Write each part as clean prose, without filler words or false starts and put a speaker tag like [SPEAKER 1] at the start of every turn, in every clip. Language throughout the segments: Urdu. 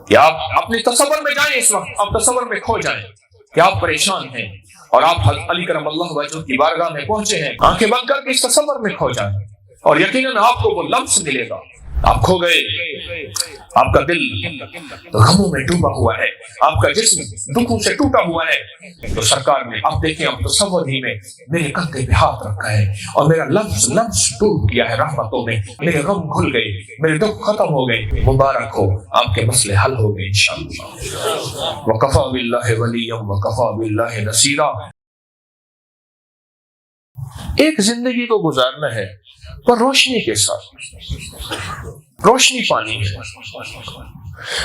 [SPEAKER 1] کہ آپ اپنے تصور میں جائیں، اس وقت آپ تصور میں کھو جائیں کہ آپ پریشان ہیں اور آپ حضرت علی کرم اللہ وجہ کی بارگاہ میں پہنچے ہیں، آنکھیں بند کر کے اس تصور میں کھو جائیں اور یقیناً آپ کو وہ لمس ملے گا۔ آپ کھو گئے، آپ کا دل غموں میں ڈوبا ہوا ہے، آپ کا جسم دکھوں سے ٹوٹا ہوا ہے، تو سرکار نے آپ دیکھیں آپ تصور ہی میں میرے کندھے پہ ہاتھ رکھا ہے اور میرا لفظ ڈوب گیا ہے رحمتوں میں، میرے غم کھل گئے، میرے دکھ ختم ہو گئے، مبارک ہو آپ کے مسئلے حل ہو گئے انشاءاللہ۔ وَكَفَى بِاللَّهِ وَلِيًّا وَكَفَى بِاللَّهِ نَصِيرًا۔ ایک زندگی کو گزارنا ہے پر روشنی کے ساتھ، روشنی پانی ہے،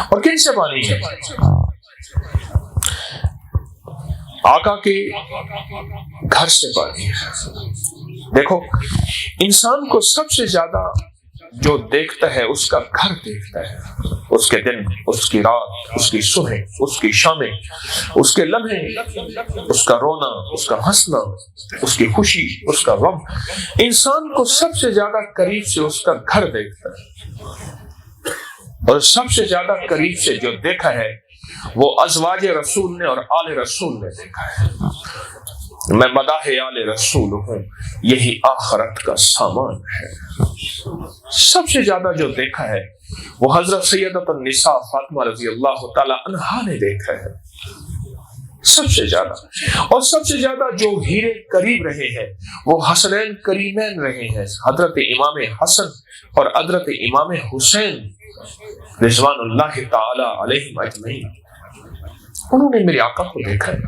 [SPEAKER 1] اور کن سے پانی ہے؟ آقا کے گھر سے پانی ہے۔ دیکھو انسان کو سب سے زیادہ جو دیکھتا ہے اس کا گھر دیکھتا ہے، اس کے دن، اس کی رات، اس کی صبح، اس کی شامیں، اس کے لمحے، اس کا رونا، اس کا ہنسنا، اس کی خوشی، اس کا غم۔ انسان کو سب سے زیادہ قریب سے اس کا گھر دیکھتا ہے، اور سب سے زیادہ قریب سے جو دیکھا ہے وہ ازواج رسول نے اور آل رسول نے دیکھا ہے۔ میں مداح آل رسول ہوں، یہی آخرت کا سامان ہے۔ سب سے زیادہ جو دیکھا ہے وہ حضرت سیدۃ النساء فاطمہ رضی اللہ تعالی عنہا نے دیکھا ہے، سب سے زیادہ۔ اور سب سے زیادہ جو ہیرے قریب رہے ہیں وہ حسنین کریمین رہے ہیں، حضرت امام حسن اور حضرت امام حسین رضوان اللہ تعالی علیہم اجمعین۔ انہوں نے میرے آقا کو دیکھا ہے۔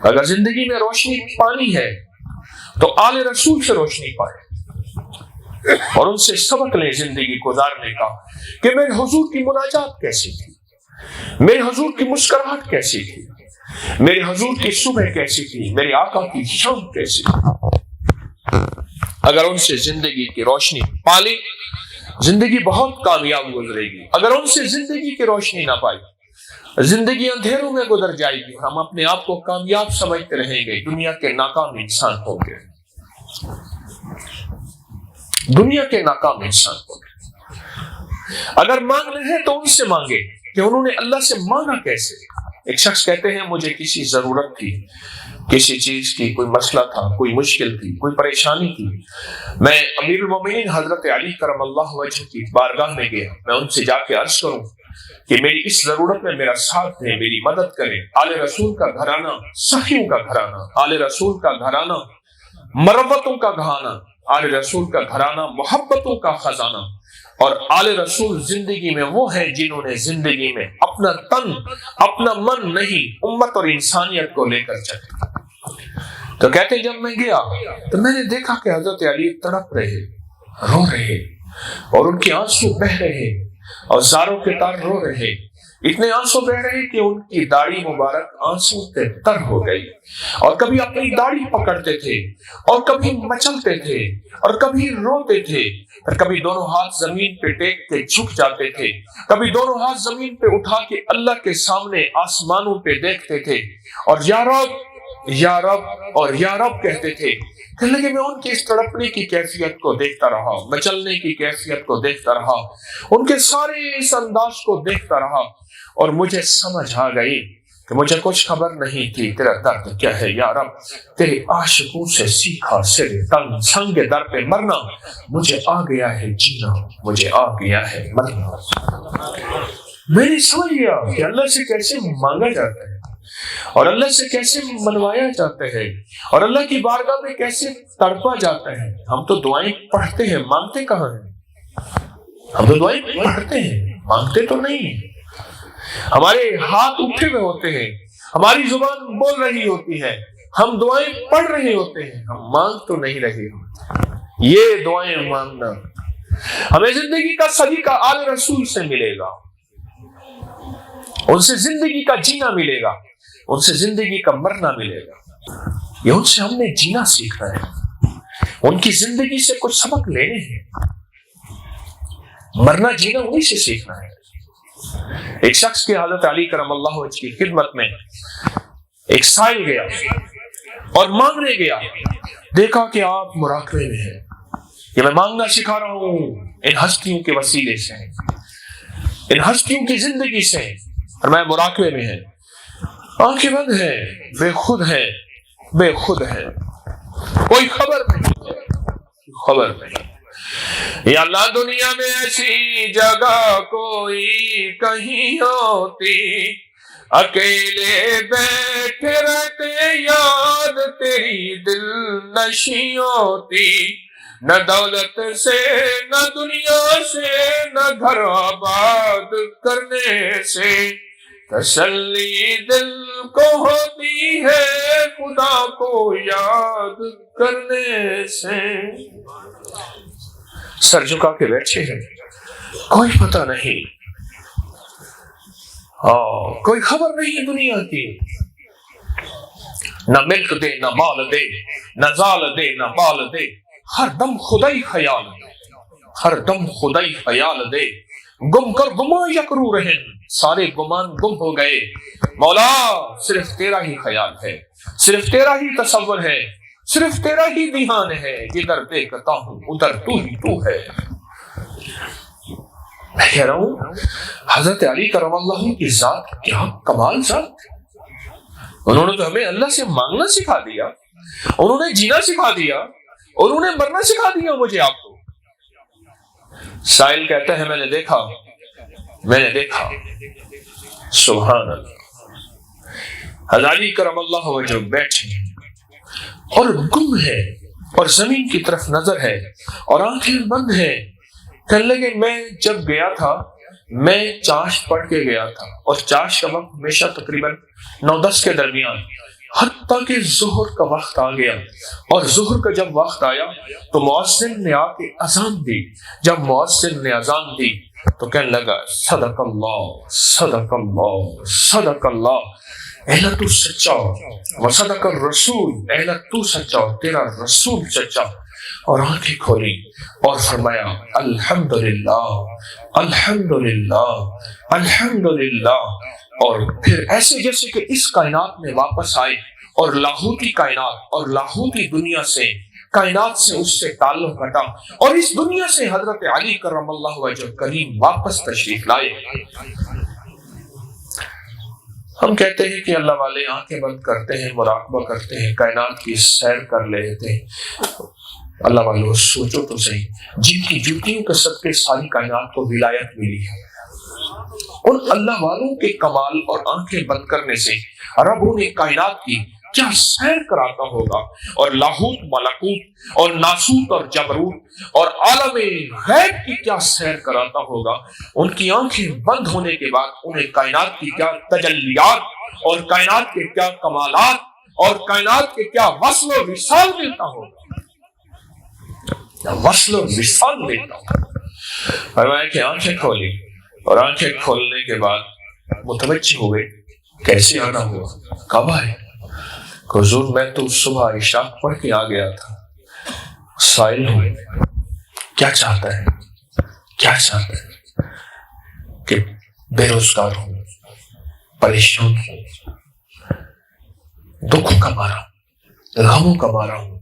[SPEAKER 1] اگر زندگی میں روشنی پانی ہے تو آل رسول سے روشنی پائے اور ان سے سبق لیں زندگی گزارنے کا، کہ میرے حضور کی مناجات کیسی تھی، میرے حضور کی مسکراہٹ کیسی تھی، میرے حضور کی صبح کیسی تھی، میرے آقا کی شام کیسی تھی۔ اگر ان سے زندگی کی روشنی پالی زندگی بہت کامیاب گزرے گی۔ اگر ان سے زندگی کی روشنی نہ پائی زندگی اندھیروں میں گزر جائے گی، ہم اپنے آپ کو کامیاب سمجھتے رہیں گے، دنیا کے ناکام انسان ہوں گے، دنیا کے ناکام انسان ہوں گے۔ اگر مانگنا ہے تو ان سے مانگے کہ انہوں نے اللہ سے مانگا کیسے۔ ایک شخص کہتے ہیں مجھے کسی ضرورت تھی، کسی چیز کی، کوئی مسئلہ تھا، کوئی مشکل تھی، کوئی پریشانی تھی، میں امیر المومنین حضرت علی کرم اللہ وجہ کی بارگاہ میں گیا، میں ان سے جا کے عرض کروں کہ میری اس ضرورت میں میرا ساتھ دیں، میری مدد کریں۔ آل رسول کا گھرانہ سخیوں کا گھرانہ، آل رسول کا گھرانہ مربتوں کا گھرانہ، آل رسول کا گھرانہ محبتوں کا خزانہ، اور آل رسول زندگی میں وہ ہیں جنہوں نے زندگی میں اپنا تن، اپنا من نہیں، امت اور انسانیت کو لے کر چلے۔ تو کہتے ہیں جب میں گیا تو میں نے دیکھا کہ حضرت علی تڑپ رہے، رو رہے، اور ان کے آنسو بہ رہے اور زاروں کے تار رو رہے، اتنے آنسو بہ رہے کہ ان کی داڑھی مبارک آنسو سے تر ہو گئی، اور کبھی اپنی داڑھی پکڑتے تھے اور کبھی مچلتے تھے اور کبھی روتے تھے، اور کبھی دونوں ہاتھ زمین پہ ٹیک کے جھک جاتے تھے، کبھی دونوں ہاتھ زمین پہ اٹھا کے اللہ کے سامنے آسمانوں پہ دیکھتے تھے اور یا رب یا رب اور یا رب کہتے تھے۔ کہنے لگے میں ان کی اس تڑپنے کی کیفیت کو دیکھتا رہا، مچلنے کی کیفیت کو دیکھتا رہا، ان کے سارے اس انداز کو دیکھتا رہا، اور مجھے سمجھ آ گئی کہ مجھے کچھ خبر نہیں تھی تیرا درد کیا ہے یا رب، تیرے عاشقوں سے سیکھا سر تنگ سنگ در پہ مرنا، مجھے آ گیا ہے جینا، مجھے آ گیا ہے مرنا۔ میں نے سمجھ گیا کہ اللہ سے کیسے مانگا جاتا ہے اور اللہ سے کیسے منوایا جاتا ہے اور اللہ کی بارگاہ میں کیسے تڑپا جاتا ہے۔ ہم تو دعائیں پڑھتے ہیں، مانگتے کہاں ہیں؟ ہم تو دعائیں پڑھتے ہیں، مانگتے تو نہیں ہیں۔ ہمارے ہاتھ اٹھے ہوئے ہوتے ہیں، ہماری زبان بول رہی ہوتی ہے، ہم دعائیں پڑھ رہے ہوتے ہیں، ہم مانگ تو نہیں رہے ہوتے۔ یہ دعائیں مانگنا ہمیں زندگی کا سلیقہ آل رسول سے ملے گا، ان سے زندگی کا جینا ملے گا، ان سے زندگی کا مرنا ملے گا۔ یہ ان سے ہم نے جینا سیکھنا ہے، ان کی زندگی سے کچھ سبق لینے ہیں، مرنا جینا انہی سے سیکھنا ہے۔ ایک شخص کے حضرت علی کرم اللہ وجہ کی خدمت میں ایک سائل گیا اور مانگنے گیا، دیکھا کہ آپ مراقبے میں ہیں، کہ میں مانگنا سکھا رہا ہوں ان ہستیوں کے وسیلے سے، ان ہستیوں کی زندگی سے، اور میں مراقبے میں ہیں، آنکھیں بند ہیں، بے خود ہیں، بے خود ہیں، کوئی خبر نہیں ہے، خبر نہیں۔ یا اللہ دنیا میں ایسی جگہ کوئی کہیں ہوتی، اکیلے بیٹھے رہتے یاد تیری دل نشیں ہوتی، نہ دولت سے نہ دنیا سے نہ گھر آباد کرنے سے تسلی دل کو ہوتی ہے خدا کو یاد کرنے سے۔ سر جھکا کے بیٹھے ہیں، کوئی پتہ نہیں، کوئی خبر نہیں دنیا کی، نہ ملک دے نہ مال دے، نہ زال دے نہ بال دے، ہر دم خدائی خیال دے، ہر دم خدائی خیال دے، گم کر گما یکرو رہن، سارے گمان گم ہو گئے، مولا صرف تیرا ہی خیال ہے، صرف تیرا ہی تصور ہے، صرف تیرا ہی دھیان ہے، جدھر دیکھتا ہوں ادھر تو ہی تو ہے۔ میں کہہ رہا ہوں حضرت علی کرم اللہ کی ذات کیا کمال ذات، انہوں نے تو ہمیں اللہ سے مانگنا سکھا دیا، انہوں نے جینا سکھا دیا، انہوں نے مرنا سکھا دیا مجھے آپ کو۔ سائل کہتا ہے میں نے دیکھا سبحان اللہ، حضرت علی کرم اللہ وجہ بیٹھے ہیں اور گم ہے اور زمین کی طرف نظر ہے اور آنکھیں بند ہیں۔ کہنے لگے میں جب گیا تھا میں چاشت پڑھ کے گیا تھا، اور چاشت کا وقت ہمیشہ تقریباً 9-10 کے درمیان، حتیٰ کہ ظہر کا وقت آ گیا، اور ظہر کا جب وقت آیا تو مؤذن نے آ کے اذان دی۔ جب مؤذن نے اذان دی تو کہنے لگا صدق اللہ صدق اللہ صدق اللہ، اہلا تو سچا وصدق الرسول، اہلا تو سچا تیرا رسول سچا۔ اور آنکھیں کھولی اور فرمایا الحمدللہ الحمدللہ الحمدللہ، اور پھر ایسے جیسے کہ اس کائنات میں واپس آئے اور لاہوتی کائنات اور لاہوتی دنیا سے، کائنات سے اس سے تعلق ہٹا اور اس دنیا سے حضرت علی کرم اللہ وجہ کریم واپس تشریف لائے۔ ہم کہتے ہیں کہ اللہ والے آنکھیں بند کرتے ہیں، مراقبہ کرتے ہیں، کائنات کی سیر کر لیتے ہیں۔ اللہ والوں سوچو تو صحیح، جن کی جوتیوں کے صدقے ساری کائنات کو ولایت ملی ہے، ان اللہ والوں کے کمال اور آنکھیں بند کرنے سے رب انہیں کائنات کی کیا سیر کراتا ہوگا، اور لاہوت ملکوت اور ناسوت اور جبروت اور عالم غیب کی کیا سیر کراتا ہوگا۔ ان کی آنکھیں بند ہونے کے بعد انہیں کائنات کی کیا تجلیات اور کائنات کے کیا کمالات اور کائنات کے کیا وصل و وصال ملتا ہوگا، وصل و وصال ملتا ہوگا۔ فرمایا کہ آنکھیں کھولی، اور آنکھیں کھولنے کے بعد متوجہ ہوئے، کیسے آنا ہوا، کب آئے؟ کہ حضور میں تو صبح عشاء پڑھ کے آ گیا تھا، سائل ہوں کیا چاہتا ہے، کیا چاہتا ہے کہ بے روزگار ہوں، پریشان ہوں، دکھوں کا مارا ہوں، غموں کا مارا ہوں،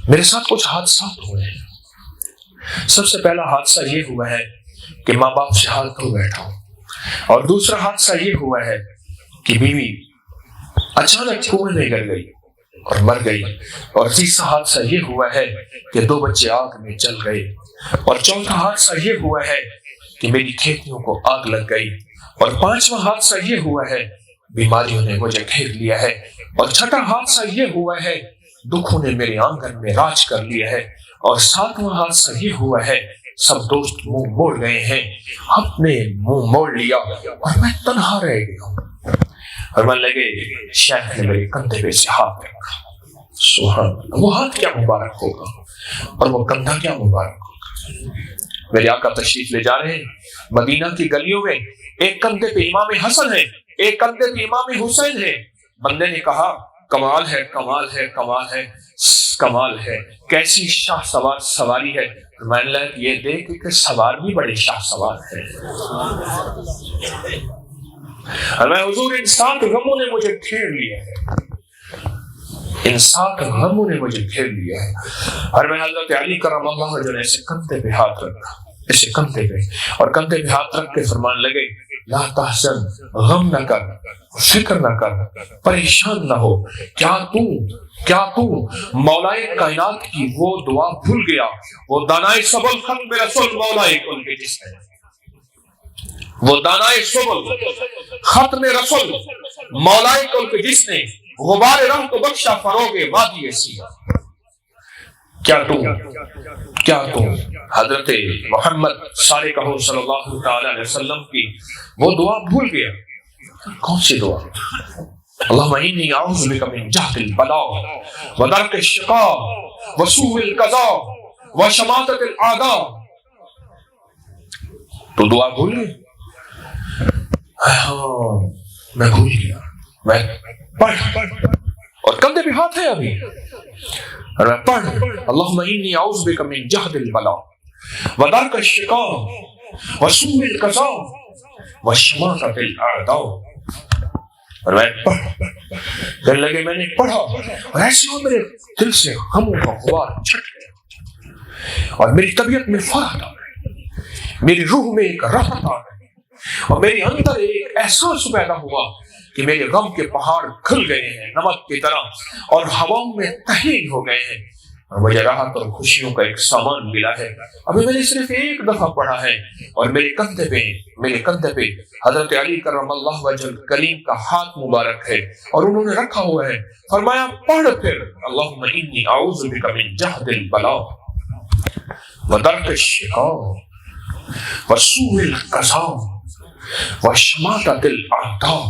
[SPEAKER 1] میرے ساتھ کچھ حادثات ہوئے ہیں۔ سب سے پہلا حادثہ یہ ہوا ہے کہ ماں باپ سے حال کھو بیٹھا ہوں، اور دوسرا حادثہ یہ ہوا ہے کہ بیوی اچانک کنویں میں گر گئی اور مر گئی، اور تیسرا حادثہ یہ ہوا ہے کہ 2 بچے آگ میں جل گئے، اور چوتھا حادثہ یہ ہوا ہے کہ میری کھیتیوں کو آگ لگ گئی، اور 5واں حادثہ یہ ہوا ہے بیماریوں نے مجھے گھیر لیا ہے، اور 6واں حادثہ یہ ہوا ہے دکھوں نے میرے آنگن میں راج کر لیا ہے، اور 7واں حادثہ یہ ہوا ہے سب دوست منہ موڑ گئے ہیں، اپنے منہ موڑ لیا اور میں تنہا رہ گیا ہوں۔ اور من لگے شیخ نے میرے کندھے پہ سے ہاتھ رکھا، سبحان اللہ، وہ ہاتھ کیا مبارک ہوگا اور وہ کندھا کیا مبارک ہوگا۔ میرے آقا تشریف لے جا رہے ہیں مدینہ کی گلیوں میں، ایک کندھے پہ امام حسن ہے، ایک کندھے پہ امام حسین ہے۔ بندے نے کہا کمال ہے کمال ہے کمال ہے کمال ہے، کیسی شاہ سوار سواری ہے۔ میں نے یہ دیکھ کہ سوار بھی بڑے شاہ سوار ہے۔ میں حضور ان 7 غموں نے مجھے گھیر لیا ہے، ان 7 غموں نے مجھے گھیر لیا ہے۔ اور میں حضرت علی کرم اللہ وجہ نے سے کندھے پہ ہاتھ رکھا، اسے کندھے پہ، اور کندھے پہ ہاتھ رکھ کے فرمان لگے لا تحزن، غم نہ کر، فکر نہ کر، پریشان نہ ہو، کیا تو مولائے کائنات کی وہ دعا بھول گیا، وہ دانائے سبل ختم رسول مولائے کل کے جس نے، وہ دانائے سبل ختم رسول مولائے کل کے جس نے غبار راہ کو بخشا فروغ وادی سیاہ۔ کیا تو حضرت محمد صالح کہو صلی اللہ تعالی علیہ وسلم کی وہ دعا بھول گیا؟ کون سی دعا؟ اللہم انی اعوذ بک من جہد البلاء ودرک الشقاء وسوء القضاء وشماتۃ الاعداء۔ تو دعا بھول گئے؟ ہاں میں بھول گیا، میں پڑھ، اور کندھے پہ ہاتھ ہے ابھی، اور میں پڑھ اللہم انی اعوذ بک من جہد البلاء ودرک الشقاء وسوء القضاء وشماتۃ الاعداء، اور میں پڑھ کہنے لگے میں نے پڑھا، اور ایسے ہو میرے دل سے غموں کا غبار چھٹ گیا، اور میری طبیعت میں فرحت آ گئی، میری روح میں ایک راحت آ گئی، اور میرے اندر ایک احساس پیدا ہوا کہ میرے غم کے پہاڑ کھل گئے ہیں نمک کی طرح، اور ہواؤں میں تحلیل ہو گئے ہیں، اور مجھے راحت اور خوشیوں کا ایک سامان ملا ہے۔ ابھی میں نے صرف ایک دفعہ پڑھا ہے، اور میرے کندھے پہ حضرت علی کرم اللہ وجہ الکریم کا ہاتھ مبارک ہے، اور انہوں نے رکھا ہوا ہے، فرمایا پڑھ پھر اللہم انی اعوذ بک من جہد البلاء ودرک الشقاء وسوء القضاء وشماتۃ الاعداء۔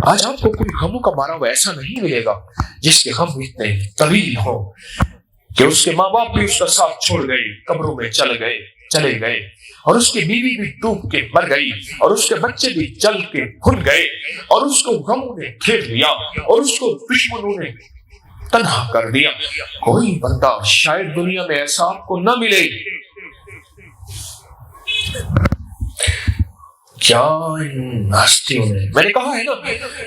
[SPEAKER 1] آج آپ کو کوئی غموں کا مارا ہوا ایسا نہیں ملے گا جس کے غم اتنے طویل ہوں کہ اس کے ماں باپ بھی اس کا ساتھ چھوڑ گئے، قبروں میں چلے گئے، اور اس کی بیوی بھی ڈوب کے مر گئی، اور اس کے بچے بھی جل کے بھن گئے، اور اس کو غموں نے گھیر لیا، اور اس کو دشمنوں نے تنہا کر دیا۔ کوئی بندہ شاید دنیا میں ایسا آپ کو نہ ملے۔ کیا ان ہستیوں نے، میں نے کہا ہے نا،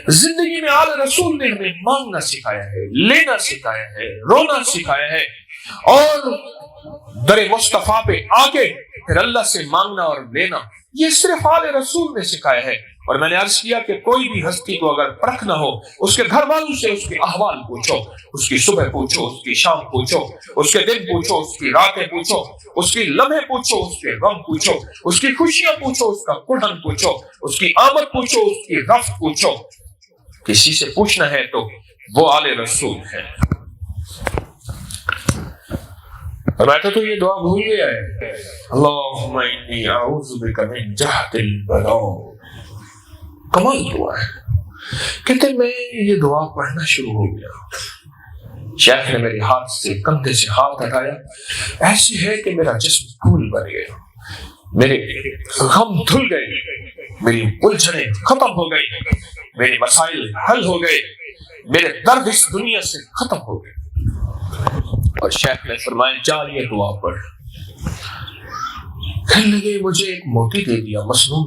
[SPEAKER 1] زندگی میں آل رسول نے ہمیں مانگنا سکھایا ہے، لینا سکھایا ہے، رونا سکھایا ہے، اور در مصطفیٰ پہ آ کے پھر اللہ سے مانگنا اور لینا، یہ صرف آل رسول نے سکھایا ہے۔ اور میں نے عرض کیا کہ کوئی بھی ہستی کو اگر پرکھنا ہو، اس کے گھر والوں سے اس کے احوال پوچھو، اس کی صبح پوچھو، اس کی شام پوچھو، اس کے دن پوچھو، اس کی راتیں پوچھو، اس کی لمحے پوچھو، اس کے غم پوچھو، اس کی خوشیاں پوچھو، اس کا کڑھن پوچھو، اس کی آمد پوچھو، اس کی رفت پوچھو۔ کسی سے پوچھنا ہے تو وہ آل رسول ہے۔ میں تو یہ دعا بھول گیا ہے، اللہم انی اعوذ بک من جہد البلاء۔ کمال دعا ہے۔ کہتے میں یہ دعا پڑھنا شروع ہو گیا، شیخ نے میرے ہاتھ سے، کندھے سے ہاتھ ہٹایا، ایسے ہے کہ میرا جسم پھول بن گیا، میرے غم دھل گئے، میری الجھنیں ختم ہو گئی، میرے مسائل حل ہو گئے، میرے درد اس دنیا سے ختم ہو گئے۔ اور شیخ نے فرمایا چال یہ دعا پڑھ۔ کہنے لگے مجھے ایک موتی دے دیا مسنون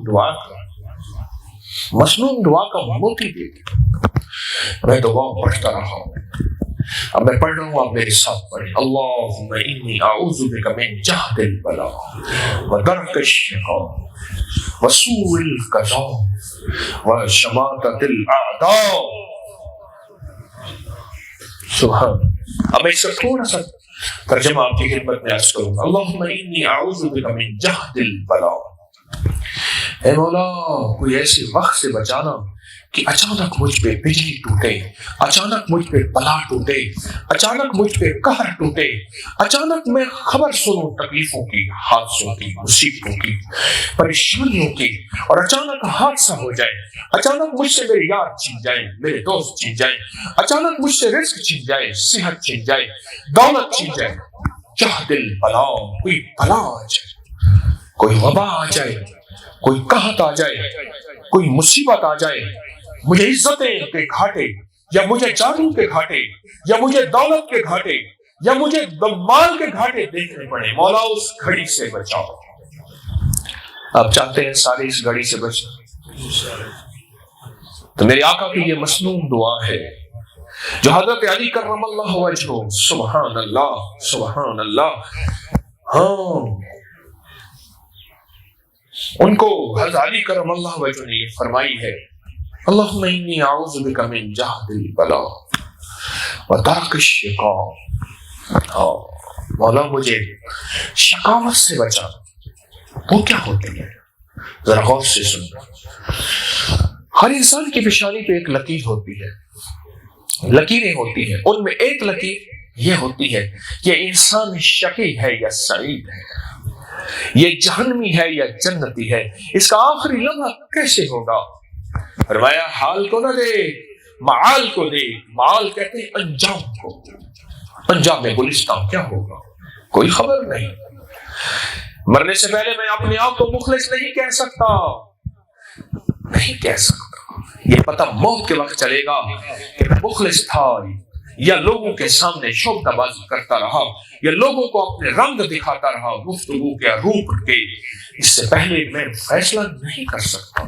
[SPEAKER 1] دعا کا موتی دے دیا۔ میں دعا پڑھتا رہا ہوں، اب میں پڑھ رہا ہوں، آپ میرے ساتھ پڑھیں۔ اللہم انی اعوذ بک من جہد البلاء ودرک الشقاء وسوء القضاء وشماتۃ الاعداء۔ سبحان۔ اب میں اس کا تھوڑا سا ترجمہ آپ کی خدمت میں عرض کروں گا۔ اللہم انی اعوذ بک من جہد البلاء۔ اے مولا کوئی ایسے وقت سے بچانا کہ اچانک مجھ پہ بجلی ٹوٹے، اچانک مجھ پہ بلا ٹوٹے، اچانک مجھ پہ قہر ٹوٹے، اچانک میں خبر سنوں تکلیفوں کی، حادثوں کی، مصیبتوں کی، پریشانیوں کی، اور اچانک حادثہ ہو جائے، اچانک مجھ سے میرے یار چھن جائیں، میرے دوست چھن جائیں، اچانک مجھ سے رزق چھن جائے، صحت چھن جائے، دولت چھن جائے۔ جہد البلاء، کوئی بلا آ جائے، کوئی وبا آ جائے، کوئی قحط آ جائے، کوئی مصیبت آ جائے، مجھے عزتیں کے گھاٹے، یا مجھے جادو کے گھاٹے، یا مجھے دولت کے گھاٹے، یا مجھے مال کے گھاٹے دیکھنے پڑے، مولا اس گھڑی سے بچاؤ۔ آپ چاہتے ہیں سارے اس گھڑی سے بچنا؟ تو میرے آقا کی یہ مسنون دعا ہے جو حضرت علی کرم اللہ وجہہ، سبحان اللہ سبحان اللہ، ہاں ان کو حضرت علی کرم اللہ وجہ نے یہ فرمائی ہے، اللہم انی اعوذ بک من جہد البلاء و درک الشقاء، مولا مجھے شقاوت سے بچا۔ وہ کیا ہوتی ہے؟ ذرا غور سے سنو۔ ہر انسان کی پیشانی پہ ایک لکیر ہوتی ہے، لکیریں ہوتی ہیں، ان میں ایک لکیر یہ ہوتی ہے کہ انسان شقی ہے یا سعید ہے، یہ جہنمی ہے یا جنتی ہے، اس کا آخری لمحہ کیسے ہوگا؟ فرمایا حال کو نہ دے، معال کو دے۔ معال کہتے ہیں انجام کو، انجام میں گلستان کیا ہوگا کوئی خبر نہیں۔ مرنے سے پہلے میں اپنے آپ کو مخلص نہیں کہہ سکتا، نہیں کہہ سکتا۔ یہ پتہ موت کے وقت چلے گا کہ میں مخلص تھا یا لوگوں کے سامنے شوکہ بازی کرتا رہا یا لوگوں کو اپنے رنگ دکھاتا رہا گفتگو کے روپ کے۔ اس سے پہلے میں فیصلہ نہیں کر سکتا۔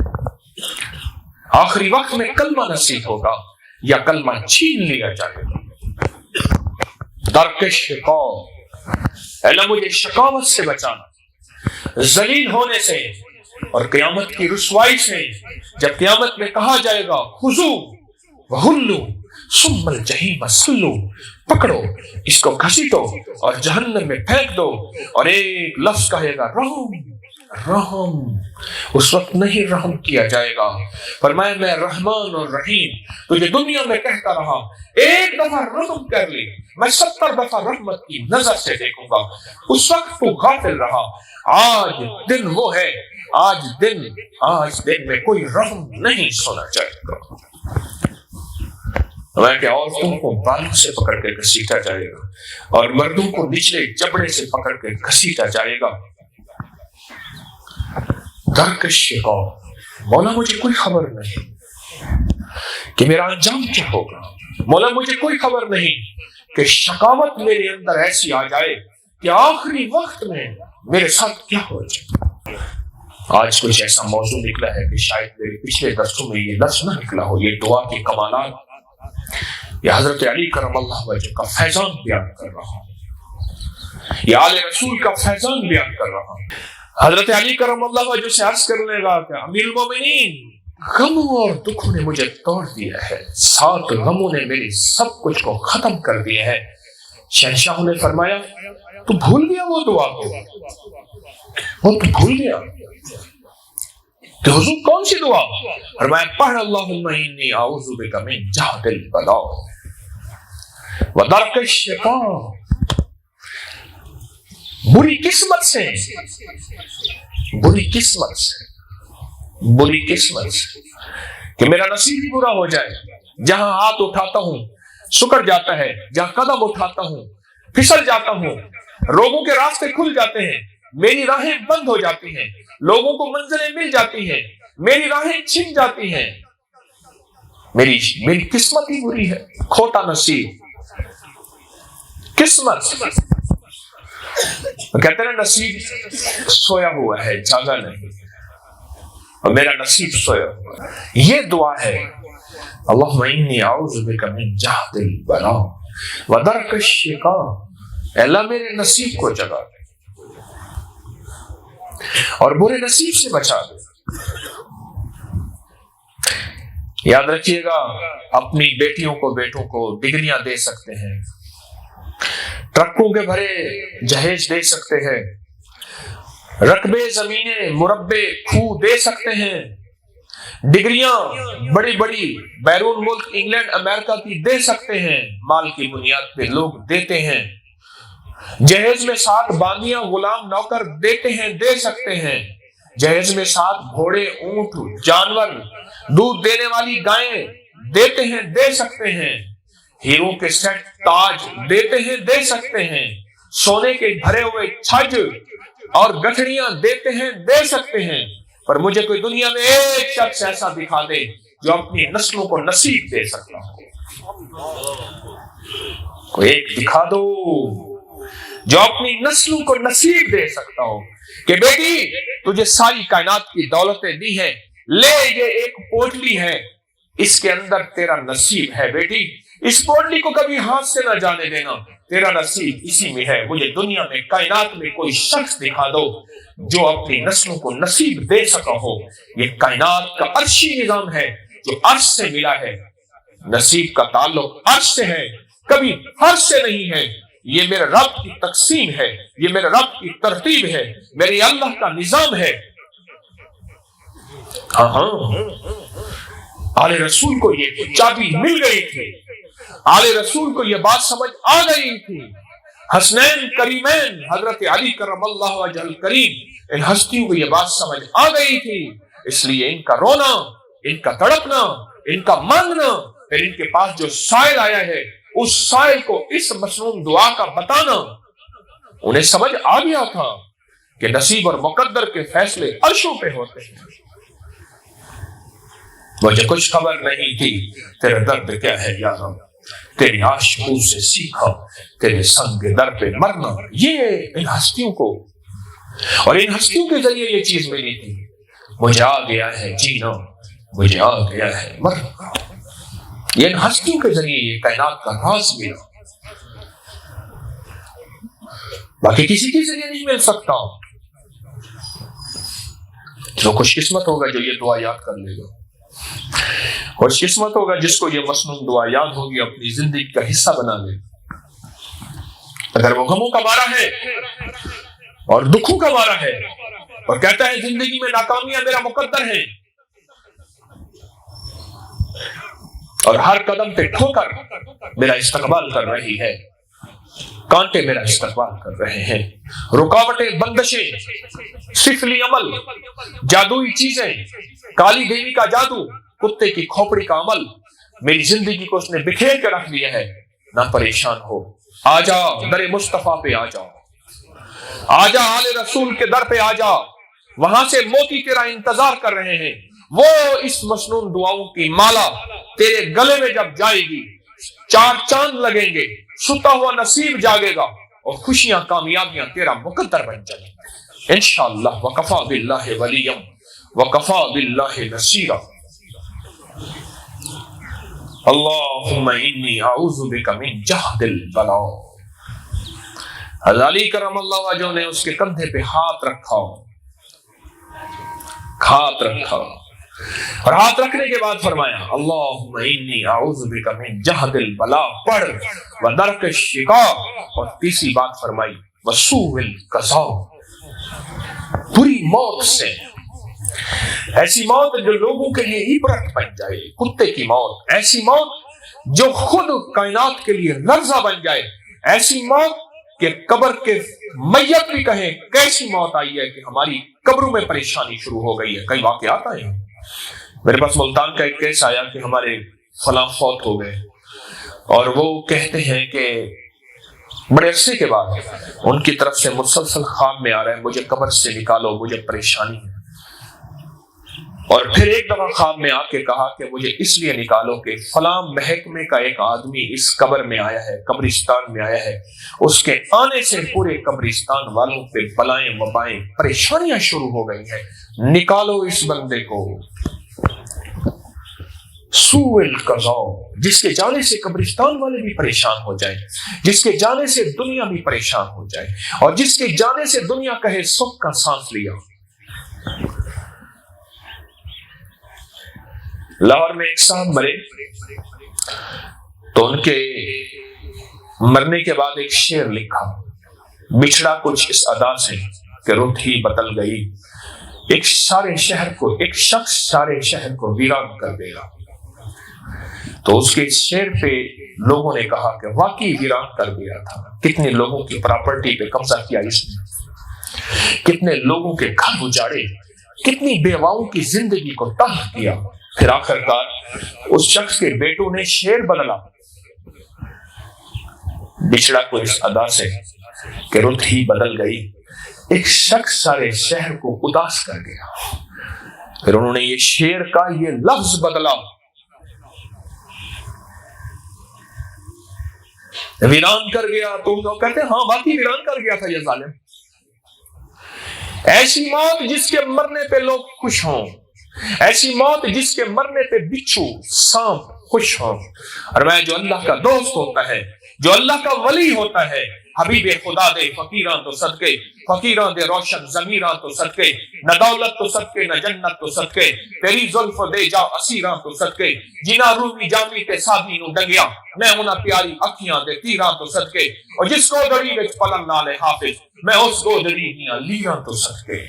[SPEAKER 1] آخری وقت میں کلمہ نصیب ہوگا یا کلمہ چھین لیا جائے گا۔ درک شقاء، اللہ مجھے شقاوت سے بچانا، ذلیل ہونے سے اور قیامت کی رسوائی سے۔ جب قیامت میں کہا جائے گا خذوا وغلوا ثم الجحیم صلوا، پکڑو اس کو گھسیٹو اور جہنم میں پھینک دو، اور ایک لفظ کہے گا رحم رحم، اس وقت نہیں رحم کیا جائے گا۔ فرمایا میں رحمان اور رحیم تجھے دنیا میں کہتا رہا، ایک دفعہ رحم کر لی، میں 70 دفعہ رحمت کی نظر سے دیکھوں گا۔ اس وقت تو غافل رہا۔ آج دن وہ ہے، آج دن میں کوئی رحم نہیں سنا جائے گا۔ کہ عورتوں کو بالوں سے پکڑ کے گھسیٹا جائے گا اور مردوں کو نچلے جبڑے سے پکڑ کے گھسیٹا جائے گا۔ درک الشقاء، مولا مجھے کوئی خبر نہیں کہ میرا انجام کیا ہوگا، مولا مجھے کوئی خبر نہیں کہ شقاوت میرے اندر ایسی آ جائے کہ آخری وقت میں میرے ساتھ کیا ہو جائے۔ آج کچھ ایسا موضوع نکلا ہے کہ شاید میرے پچھلے درسوں میں یہ لفظ نہ نکلا ہو۔ یہ دعا کے کمالات، یہ حضرت علی کرم اللہ وجہ کا فیضان بیان کر رہا ہوں، یہ آل رسول کا فیضان بیان کر رہا ہوں۔ حضرت علی کرم اللہ وجہ سے عرض کرنے لگا کہ امیر المومنین، غموں اور دکھوں نے مجھے توڑ دیا ہے، 7 غموں نے میری سب کچھ کو ختم کر دیا ہے۔ شہنشاہ نے فرمایا تو بھول گیا وہ دعا کو، وہ تو بھول گیا کہ حضور کون سی دعا؟ فرمایا پڑھ اللہم انی اعوذ بک من جہد البلاء و درک الشقاء، بری قسمت سے، بری قسمت سے، بری قسمت سے کہ میرا نصیب ہی برا ہو جائے۔ جہاں ہاتھ اٹھاتا ہوں سکڑ جاتا ہے، جہاں قدم اٹھاتا ہوں پھسل جاتا ہوں، لوگوں کے راستے کھل جاتے ہیں، میری راہیں بند ہو جاتی ہیں، لوگوں کو منزلیں مل جاتی ہیں، میری راہیں چھن جاتی ہیں۔ میری قسمت ہی بری ہے، کھوٹا نصیب، قسمت۔ کہتے ہیں نصیب سویا ہوا ہے، جاگا نہیں، اور میرا نصیب سویا ہوا ہے۔ یہ دعا ہے اللہم انی اعوذ بک من جہد البلاء و درک الشقاء، اللہ میرے نصیب کو جگا دے اور برے نصیب سے بچا دے۔ یاد رکھیے گا، اپنی بیٹیوں کو بیٹوں کو ڈگریاں دے سکتے ہیں، ٹرکوں کے بھرے جہیز دے سکتے ہیں، رقبے زمینیں مربع کھو دے سکتے ہیں، ڈگریاں بڑی بڑی بیرون ملک انگلینڈ امریکہ کی دے سکتے ہیں، مال کی بنیاد پہ لوگ دیتے ہیں، جہیز میں 7 باندیاں غلام نوکر دیتے ہیں، دے سکتے ہیں، جہیز میں 7 گھوڑے اونٹ جانور دودھ دینے والی گائیں دیتے ہیں، دے سکتے ہیں، ہیروں کے سیٹ تاج دیتے ہیں، دے سکتے ہیں، سونے کے بھرے ہوئے چھج اور گٹھڑیاں دیتے ہیں، دے سکتے ہیں، پر مجھے کوئی دنیا میں ایک شخص ایسا دکھا دے جو اپنی نسلوں کو نصیب دے سکتا ہو، کوئی ایک دکھا دو جو اپنی نسلوں کو نصیب دے سکتا ہو کہ بیٹی تجھے ساری کائنات کی دولتیں دی ہیں، لے یہ ایک پوٹلی ہے، اس کے اندر تیرا نصیب ہے، بیٹی اس پوٹلی کو کبھی ہاتھ سے نہ جانے دینا، تیرا نصیب اسی میں ہے۔ مجھے دنیا میں کائنات میں کوئی شخص دکھا دو جو اپنی نسلوں کو نصیب دے سکا ہو۔ یہ کائنات کا عرشی نظام ہے جو عرش سے ملا ہے، نصیب کا تعلق عرش سے ہے، کبھی عرش سے نہیں ہے۔ یہ میرے رب کی تقسیم ہے، یہ میرے رب کی ترتیب ہے، میرے اللہ کا نظام ہے۔ ہاں آل رسول کو یہ چابی مل گئی تھی، آل رسول کو یہ بات سمجھ آ گئی تھی۔ حسنین کریمین حضرت علی کرم اللہ وجہ الکریم، ان ہستیوں کو یہ بات سمجھ آ گئی تھی، اس لیے ان کا رونا، ان کا تڑپنا، ان کا مانگنا، پھر ان کے پاس جو سائل آیا ہے اس سائل کو اس مسنون دعا کا بتانا، انہیں سمجھ آ گیا تھا کہ نصیب اور مقدر کے فیصلے عرشوں پہ ہوتے ہیں۔ مجھے کچھ خبر نہیں تھی تیرا درد کیا ہے یا رب، تیری عاشقوں سے سیکھا تیرے سنگ در پہ مرنا۔ یہ ان ہستیوں کو اور ان ہستیوں کے ذریعے یہ چیز ملی تھی، مجھے آ گیا ہے جینا، مجھے آ گیا ہے مرنا۔ یہ ان ہستیوں کے ذریعے یہ کائنات کا راز ملا، باقی کسی کے ذریعے نہیں مل سکتا۔ جو خوش قسمت ہوگا جو یہ دعا یاد کر لے گا، خوش قسمت ہوگا جس کو یہ مسنون دعا یاد ہوگی، اپنی زندگی کا حصہ بنا لے۔ اگر وہ غموں کا مارا ہے اور دکھوں کا مارا ہے اور کہتا ہے زندگی میں ناکامیاں میرا مقدر ہے، اور ہر قدم پہ ٹھوکر میرا استقبال کر رہی ہے، کانٹے میرا استقبال کر رہے ہیں، رکاوٹیں، بندشیں، سفلی عمل، جادوئی چیزیں، کالی دیوی کا جادو، کتے کی کھوپڑی کا عمل، میری زندگی کو اس نے بکھیر کے رکھ دیا ہے۔ نہ پریشان ہو، آ جا در مصطفیٰ پہ، آ جا، آ جا آل رسول کے در پہ، آ جا، وہاں سے موتی تیرا انتظار کر رہے ہیں۔ وہ اس مسنون دعاؤں کی مالا تیرے گلے میں جب جائے گی، چار چاند لگیں گے، ستا ہوا نصیب جاگے گا، اور خوشیاں، کامیابیاں تیرا مقدر بن جائیں گی انشاءاللہ۔ وکفا باللہ ولیا وکفا باللہ نصیرا۔ اللہم انی اعوذ بک من جہد البلاء۔ حضرت علی کرم اللہ وجہ نے اس کے کندھے پہ ہاتھ رکھا، ہاتھ رکھا، اور ہاتھ رکھنے کے بعد فرمایا اللہم انی اعوذ بک من جہد البلاء پڑھ ودرک الشقاء، اور تیسری بات فرمائی وسوء القضاء، بری موت سے، ایسی موت جو لوگوں کے لیے عبرت بن جائے، کتے کی موت، ایسی موت جو خود کائنات کے لیے لرزہ بن جائے، ایسی موت کہ قبر کے میت بھی کہیں کیسی موت آئی ہے کہ ہماری قبروں میں پریشانی شروع ہو گئی ہے۔ کئی واقعات آئے ہیں، میرے پاس ملتان کا ایک کیس آیا کہ ہمارے فلاں فوت ہو گئے، اور وہ کہتے ہیں کہ بڑے عرصے کے بعد ان کی طرف سے مسلسل خواب میں آ رہا ہے مجھے قبر سے نکالو، مجھے پریشانی ہے، اور پھر ایک دفعہ خواب میں آ کے کہا کہ مجھے اس لیے نکالو کہ فلاں محکمے کا ایک آدمی اس قبر میں آیا ہے، قبرستان میں آیا ہے، اس کے آنے سے پورے قبرستان والوں پہ بلائیں وبائیں پریشانیاں شروع ہو گئی ہیں، نکالو اس بندے کو۔ سوء القضاء، جس کے جانے سے قبرستان والے بھی پریشان ہو جائیں، جس کے جانے سے دنیا بھی پریشان ہو جائے، اور جس کے جانے سے دنیا کہے سکھ کا سانس لیا۔ لاہور میں ایک صاحب مرے تو ان کے مرنے کے بعد ایک شعر لکھا، بچھڑا کچھ اس ادا سے کہ رت ہی بدل گئی، ایک سارے شہر کو، ایک شخص سارے شہر کو ویران کر دے گا۔ تو اس کے شعر پہ لوگوں نے کہا کہ واقعی ویران کر دیا تھا، کتنے لوگوں کی پراپرٹی پہ قبضہ کیا اس نے، کتنے لوگوں کے گھر اجاڑے، کتنی بیواؤں کی زندگی کو تلخ کیا۔ پھر آخرکار اس شخص کے بیٹوں نے شعر بدلا، بچھڑا کو اس ادا سے کہ رت ہی بدل گئی، ایک شخص سارے شہر کو اداس کر گیا۔ پھر انہوں نے یہ شعر کا یہ لفظ بدلا، ویران کر گیا، تو وہ کہتے ہیں ہاں واقعی ویران کر گیا تھا یہ ظالم۔ ایسی موت جس کے مرنے پہ لوگ خوش ہوں، ایسی موت جس کے مرنے پہ بچھو سانپ خوش ہوں، اور میں جو اللہ کا دوست ہوتا ہے، جو اللہ کا ولی ہوتا ہے، حبیب خدا دے فقیراں تو صدقے، فقیراں دے روشن ضمیراں تو صدقے، نہ دولت تو صدقے نہ جنت تو صدقے، تیری زلف دے جا اسیراں تو صدقے، جنا رومی جامی تے سادی نو ڈنگیا، میں انہاں پیاری اکھیاں دے تیراں تو صدقے، اور جس کو دڑی وچ پلن نالے حافظ، میں اس کو دڑی دیاں لیراں تو صدقے۔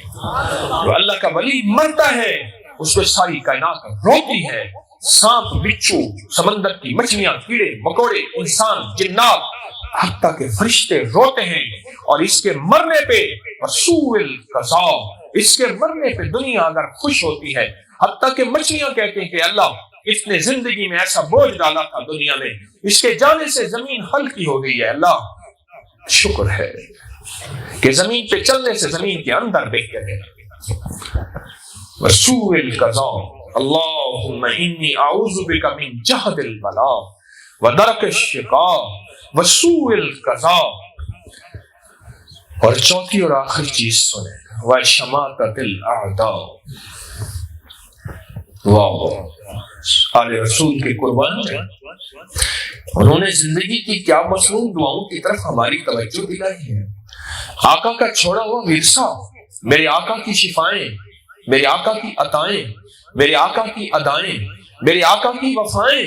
[SPEAKER 1] جو اللہ کا ولی مرتا ہے اس کو ساری کائنات روتی ہے، سانپ، بچھو، سمندر کی مچھلیاں، کیڑے مکوڑے، انسان، جنات، حتیٰ کہ فرشتے روتے ہیں، اور اس کے مرنے پہ رسول القضاء، اس کے مرنے پہ دنیا اگر خوش ہوتی ہے، حتیٰ کہ مچھلیاں کہتے ہیں کہ اللہ اس نے زندگی میں ایسا بوجھ ڈالا تھا دنیا میں، اس کے جانے سے زمین ہلکی ہو گئی ہے، اللہ شکر ہے کہ زمین پہ چلنے سے زمین کے اندر بہتر ہے۔ رسول القضاء، اللہم انی اعوذ بک من جہد البلاء ودرک الشقاء وسوء القضاء۔ اور چوتھی اور آخری چیز سنیں، وشماتۃ الاعداء۔ واہ، آل رسول کے قربان ہیں، انہوں نے زندگی کی کیا مصنوع دعاؤں کی طرف ہماری توجہ دلائی ہے۔ آقا کا چھوڑا ہوا ورثہ، میرے آقا کی شفائیں، میرے آقا کی عطائیں، میرے آقا کی ادائیں، میرے آقا کی وفائیں،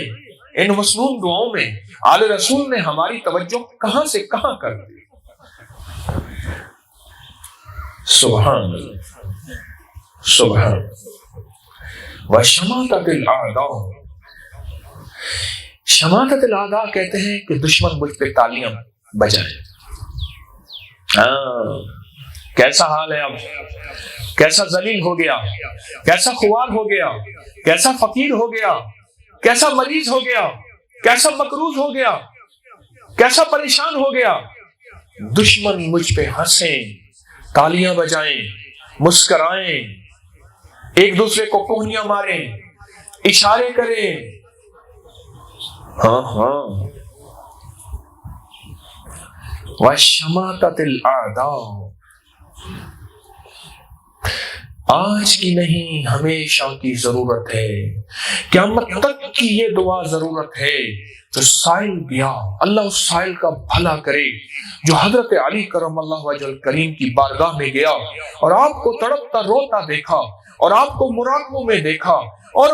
[SPEAKER 1] ان مصنوع دعاؤں میں آل رسول نے ہماری توجہ کہاں سے کہاں کر دی۔ سبحان سبحان۔ وشماتۃ الاعداء، شماتۃ الاعداء کہتے ہیں کہ دشمن مجھ پہ تالیاں بجائیں۔ کیسا حال ہے اب، کیسا ذلیل ہو گیا، کیسا خوار ہو گیا، کیسا فقیر ہو گیا، کیسا مریض ہو گیا، کیسا مقروض ہو گیا، کیسا پریشان ہو گیا۔ دشمن مجھ پہ ہنسیں، تالیاں بجائیں، مسکرائیں، ایک دوسرے کو کوہنیاں ماریں، اشارے کریں۔ ہاں ہاں، وشماتۃ الاعداء، آج کی نہیں ہمیشہ کی ضرورت ہے، قیامت تک کی یہ دعا ضرورت ہے۔ جو سائل گیا اللہ اس سائل کا بھلا کرے، جو حضرت علی کرم اللہ وجہ الکریم کی بارگاہ میں گیا اور آپ کو تڑپتا روتا دیکھا، اور آپ کو مراقبوں میں دیکھا، اور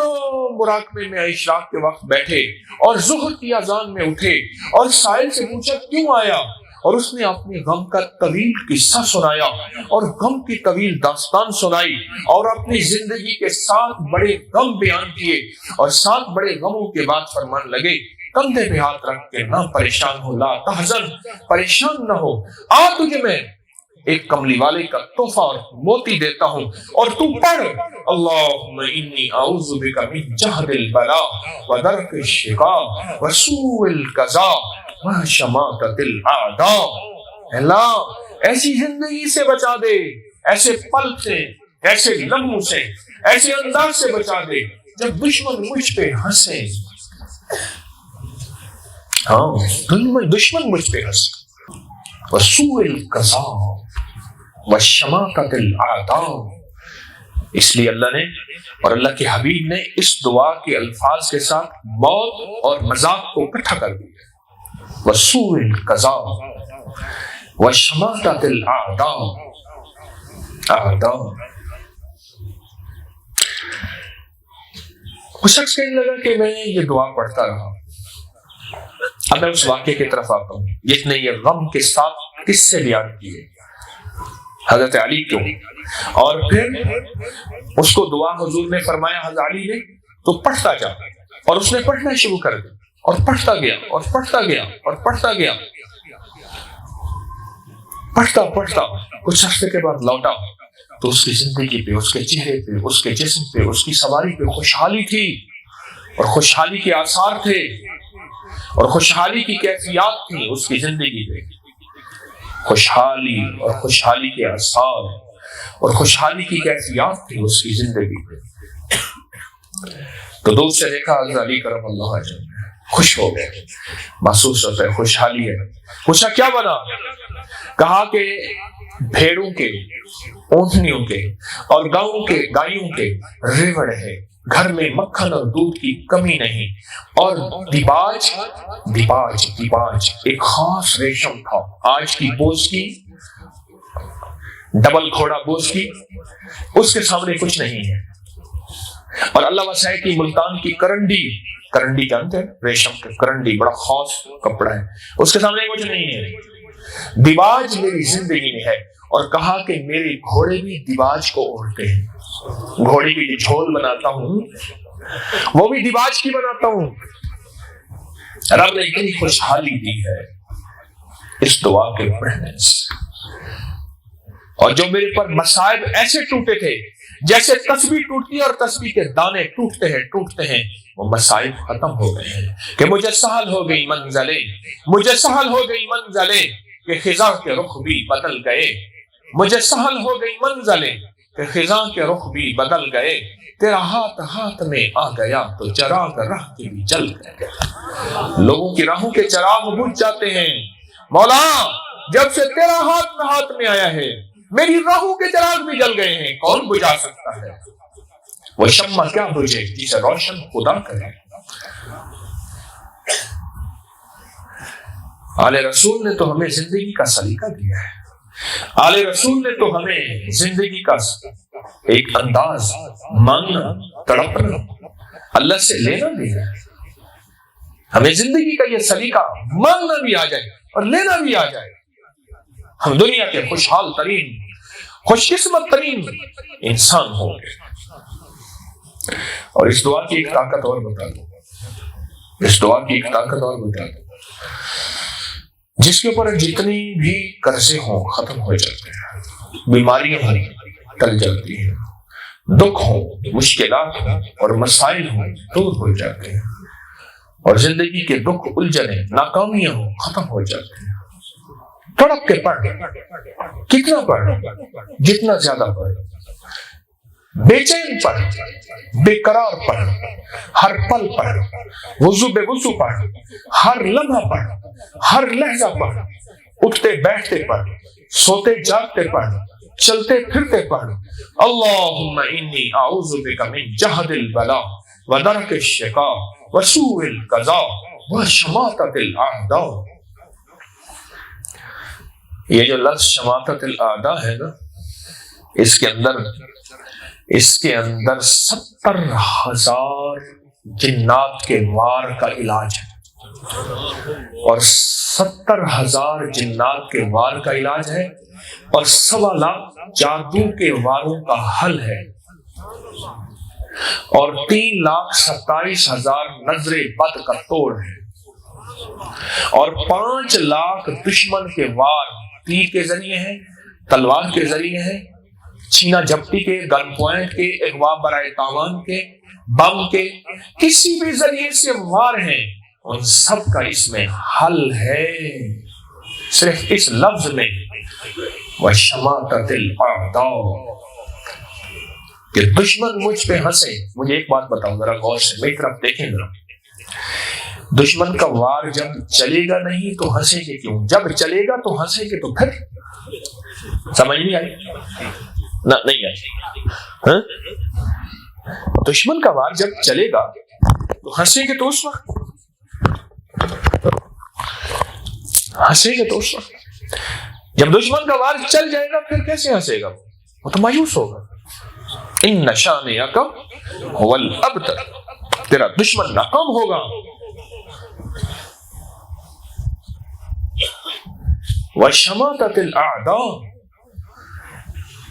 [SPEAKER 1] مراقبے میں اشراق کے وقت بیٹھے اور ظہر کی اذان میں اٹھے، اور سائل سے پوچھا کیوں آیا، اور اس نے اپنے غم کا طویل قصہ سنایا اور غم کی طویل داستان سنائی، اور اپنی زندگی کے 7 بڑے غم بیان کیے، اور 7 بڑے غموں کے بعد فرمان لگے کندھے پہ ہاتھ رکھ کے نہ پریشان ہو، لا تحزن، پریشان نہ ہو، آ تجھے میں ایک کملی والے کا تحفہ اور موتی دیتا ہوں، اور تو پڑھ اللہم انی اعوذ بک من جہد البلاء ودرک الشقاء وسوء القضاء وشماتۃ الاعداء۔ اللہ ایسی زندگی سے بچا دے، ایسے پل سے، ایسے لمحوں سے، ایسے انداز سے بچا دے جب دشمن مجھ پہ ہنسے۔ ہاں، دشمن مجھ پہ ہنسے۔ وسوء القضاء وشماتۃ الاعداء۔ اس لیے اللہ نے اور اللہ کے حبیب نے اس دعا کے الفاظ کے ساتھ موت اور مذاق کو اکٹھا کر دیا۔ وسوء القضاء وشماتۃ الاعداء۔ اعداء، وہ شخص کہنے لگا کہ میں یہ دعا پڑھتا رہا۔ اب میں اس واقعے کی طرف آتا ہوں جس نے یہ غم کے ساتھ قصے بیان کیے حضرت علی کو، اور پھر اس کو دعا حضور نے فرمایا حضرت علی نے تو پڑھتا جا، اور اس نے پڑھنا شروع کر دیا، اور پڑھتا گیا اور پڑھتا گیا اور پڑھتا گیا، پڑھتا پڑھتا کچھ عرصے کے بعد لوٹا تو اس کی زندگی پہ، اس کے چہرے پہ، اس کے جسم پہ، اس کی سواری پہ خوشحالی تھی، اور خوشحالی کے آثار تھے، اور خوشحالی کی کیفیات تھیں اس کی زندگی پہ۔ خوشحالی اور خوشحالی کے آثار اور خوشحالی کی کیفیات تھی اس کی زندگی پہ۔ تو دور سے دیکھا حضرت علی کرم اللہ وجہ خوش ہو گئے، محسوس ہوتا ہے خوشحالی ہے۔ پوچھا کیا بنا؟ کہا کہ بھیڑوں کے، اونٹنیوں کے اور گاؤں کے گایوں کے ریوڑ ہے، گھر میں مکھن اور دودھ کی کمی نہیں، اور دیباج دیباج دیباج ایک خاص ریشم تھا، آج کی بوجھ کی، ڈبل گھوڑا بوجھ کی، اس کے سامنے کچھ نہیں ہے۔ اور اللہ وسائے کی ملتان کی کرنڈی، کرنڈی جانتے ہیں ریشم کے کرنڈی، بڑا خاص کپڑا ہے، اس کے سامنے کچھ نہیں ہے۔ دیباج میری زندگی میں ہے، اور کہا کہ میرے گھوڑے بھی دیباج کو اوڑھتے ہیں، گھوڑے کی جو جھول بناتا ہوں وہ بھی دیباج کی بناتا ہوں۔ رب نے اتنی خوشحالی دی ہے اس دعا کے پڑھنے سے، اور جو میرے پر مصائب ایسے ٹوٹے تھے جیسے تسبیح ٹوٹتی ہے اور تسبیح کے دانے ٹوٹتے ہیں، وہ مصائب ختم ہو گئے ہیں کہ مجھے سہل ہو گئی منزلیں، مجھے سہل ہو گئی منزلیں کہ خزاں کے رخ بھی بدل گئے، مجھے سہل ہو گئی منزلیں کہ خزاں کے رخ بھی بدل گئے، تیرا ہاتھ میں آ گیا تو چراغ راہ کے بھی جل گئے۔ لوگوں کی راہوں کے چراغ بجھ جاتے ہیں، مولا جب سے تیرا ہاتھ میں آیا ہے میری راہوں کے چراغ بھی جل گئے ہیں، کون بجھا سکتا ہے؟ وہ شمع کیا بجھے جسے روشن خدا کرے۔ آل رسول نے تو ہمیں زندگی کا سلیقہ دیا ہے، آل رسول نے تو ہمیں زندگی کا ایک انداز، مانگنا، تڑپنا، اللہ سے لینا دینا ہے۔ ہمیں زندگی کا یہ سلیقہ، مانگنا بھی آ جائے اور لینا بھی آ جائے، ہم دنیا کے خوشحال ترین، خوش قسمت ترین انسان ہوں گے۔ اور اس دعا کی ایک طاقت اور بتا دوں، اس دعا کی ایک طاقت اور بتا دوں، جس کے اوپر جتنی بھی قرضے ہوں ختم ہو جاتے ہیں، بیماریاں ہوں ٹل جاتی ہیں، دکھ ہوں، مشکلات ہوں اور مسائل ہوں دور ہو جاتے ہیں، اور زندگی کے دکھ، الجھنیں، ناکامیاں ہوں ختم ہو جاتے ہیں۔ تڑپ کے پڑھ، کتنا پڑھ، جتنا زیادہ پڑھ، بے چین پڑھ، بے قرار پڑھ، ہر پل پڑھ، وضو بے وضو پڑھ، ہر لمحہ پڑھ، ہر لہجہ پڑھ، اٹھتے بیٹھتے پڑھ، سوتے جاگتے پڑھ، چلتے پھرتے پڑھ۔ اللہم انی اعوذ بک من جہد البلاء ودرک الشقاء وسوء القضاء وشماتۃ الاعداء۔ یہ جو لفظ شماتۃ الاعداء ہے نا، اس کے اندر 70,000 جنات کے وار کا علاج ہے، اور 70,000 جنات کے وار کا علاج ہے، اور 1.25 لاکھ جادو کے واروں کا حل ہے، اور 3,27,000 نظر بد کا توڑ ہے، اور 5 لاکھ دشمن کے وار تیر کے ذریعے ہیں، تلوار کے ذریعے ہیں، چھینا جھپٹی کے، گن پوائنٹ کے، اغوا برائے تاوان کے، بم کے، کسی بھی ذریعے سے وار ہیں، ان سب کا اس میں حل ہے، صرف اس لفظ میں، وَشَمَاتَةِ الْأَعْدَاءِ، کہ دشمن مجھ پہ ہنسے۔ مجھے ایک بات بتاؤ ذرا غور سے، میری طرف دیکھیں ذرا، دشمن کا وار جب چلے گا نہیں تو ہنسے گے کیوں؟ جب چلے گا تو ہنسے گے تو پھر؟ سمجھ نہیں آئی؟ نہ نہیں آئی۔ دشمن کا وار جب چلے گا تو ہنسیں گے تو اس وقت، ہنسیں گے تو اس وقت، جب دشمن کا وار چل جائے گا پھر کیسے ہنسے گا؟ وہ تو مایوس ہوگا۔ ان شانئک ھو الابتر، تیرا دشمن ناکام ہوگا۔ وَشَمَاتَةِ الْأَعْدَاءِ،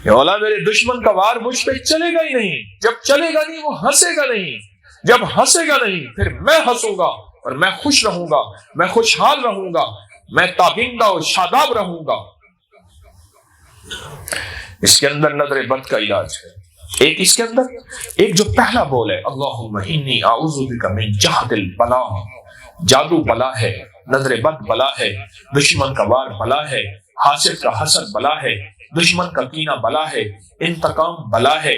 [SPEAKER 1] یا مولا میرے دشمن کا وار مجھ پہ چلے گا ہی نہیں، جب چلے گا نہیں وہ ہنسے گا نہیں، جب ہنسے گا نہیں پھر میں ہنسوں گا اور میں خوش رہوں گا، میں خوشحال رہوں گا، میں تابندہ و شاداب رہوں گا۔ اس کے اندر نظر بد کا علاج ہے، ایک اس کے اندر، ایک جو پہلا بول ہے اللہم انی اعوذ بک من جہد البلاء، جادو بلا ہے، نظر بد بلا ہے، دشمن کا وار بلا ہے، حاسد کا حسد بلا ہے، دشمن کا کینہ بلا ہے، انتقام بلا ہے،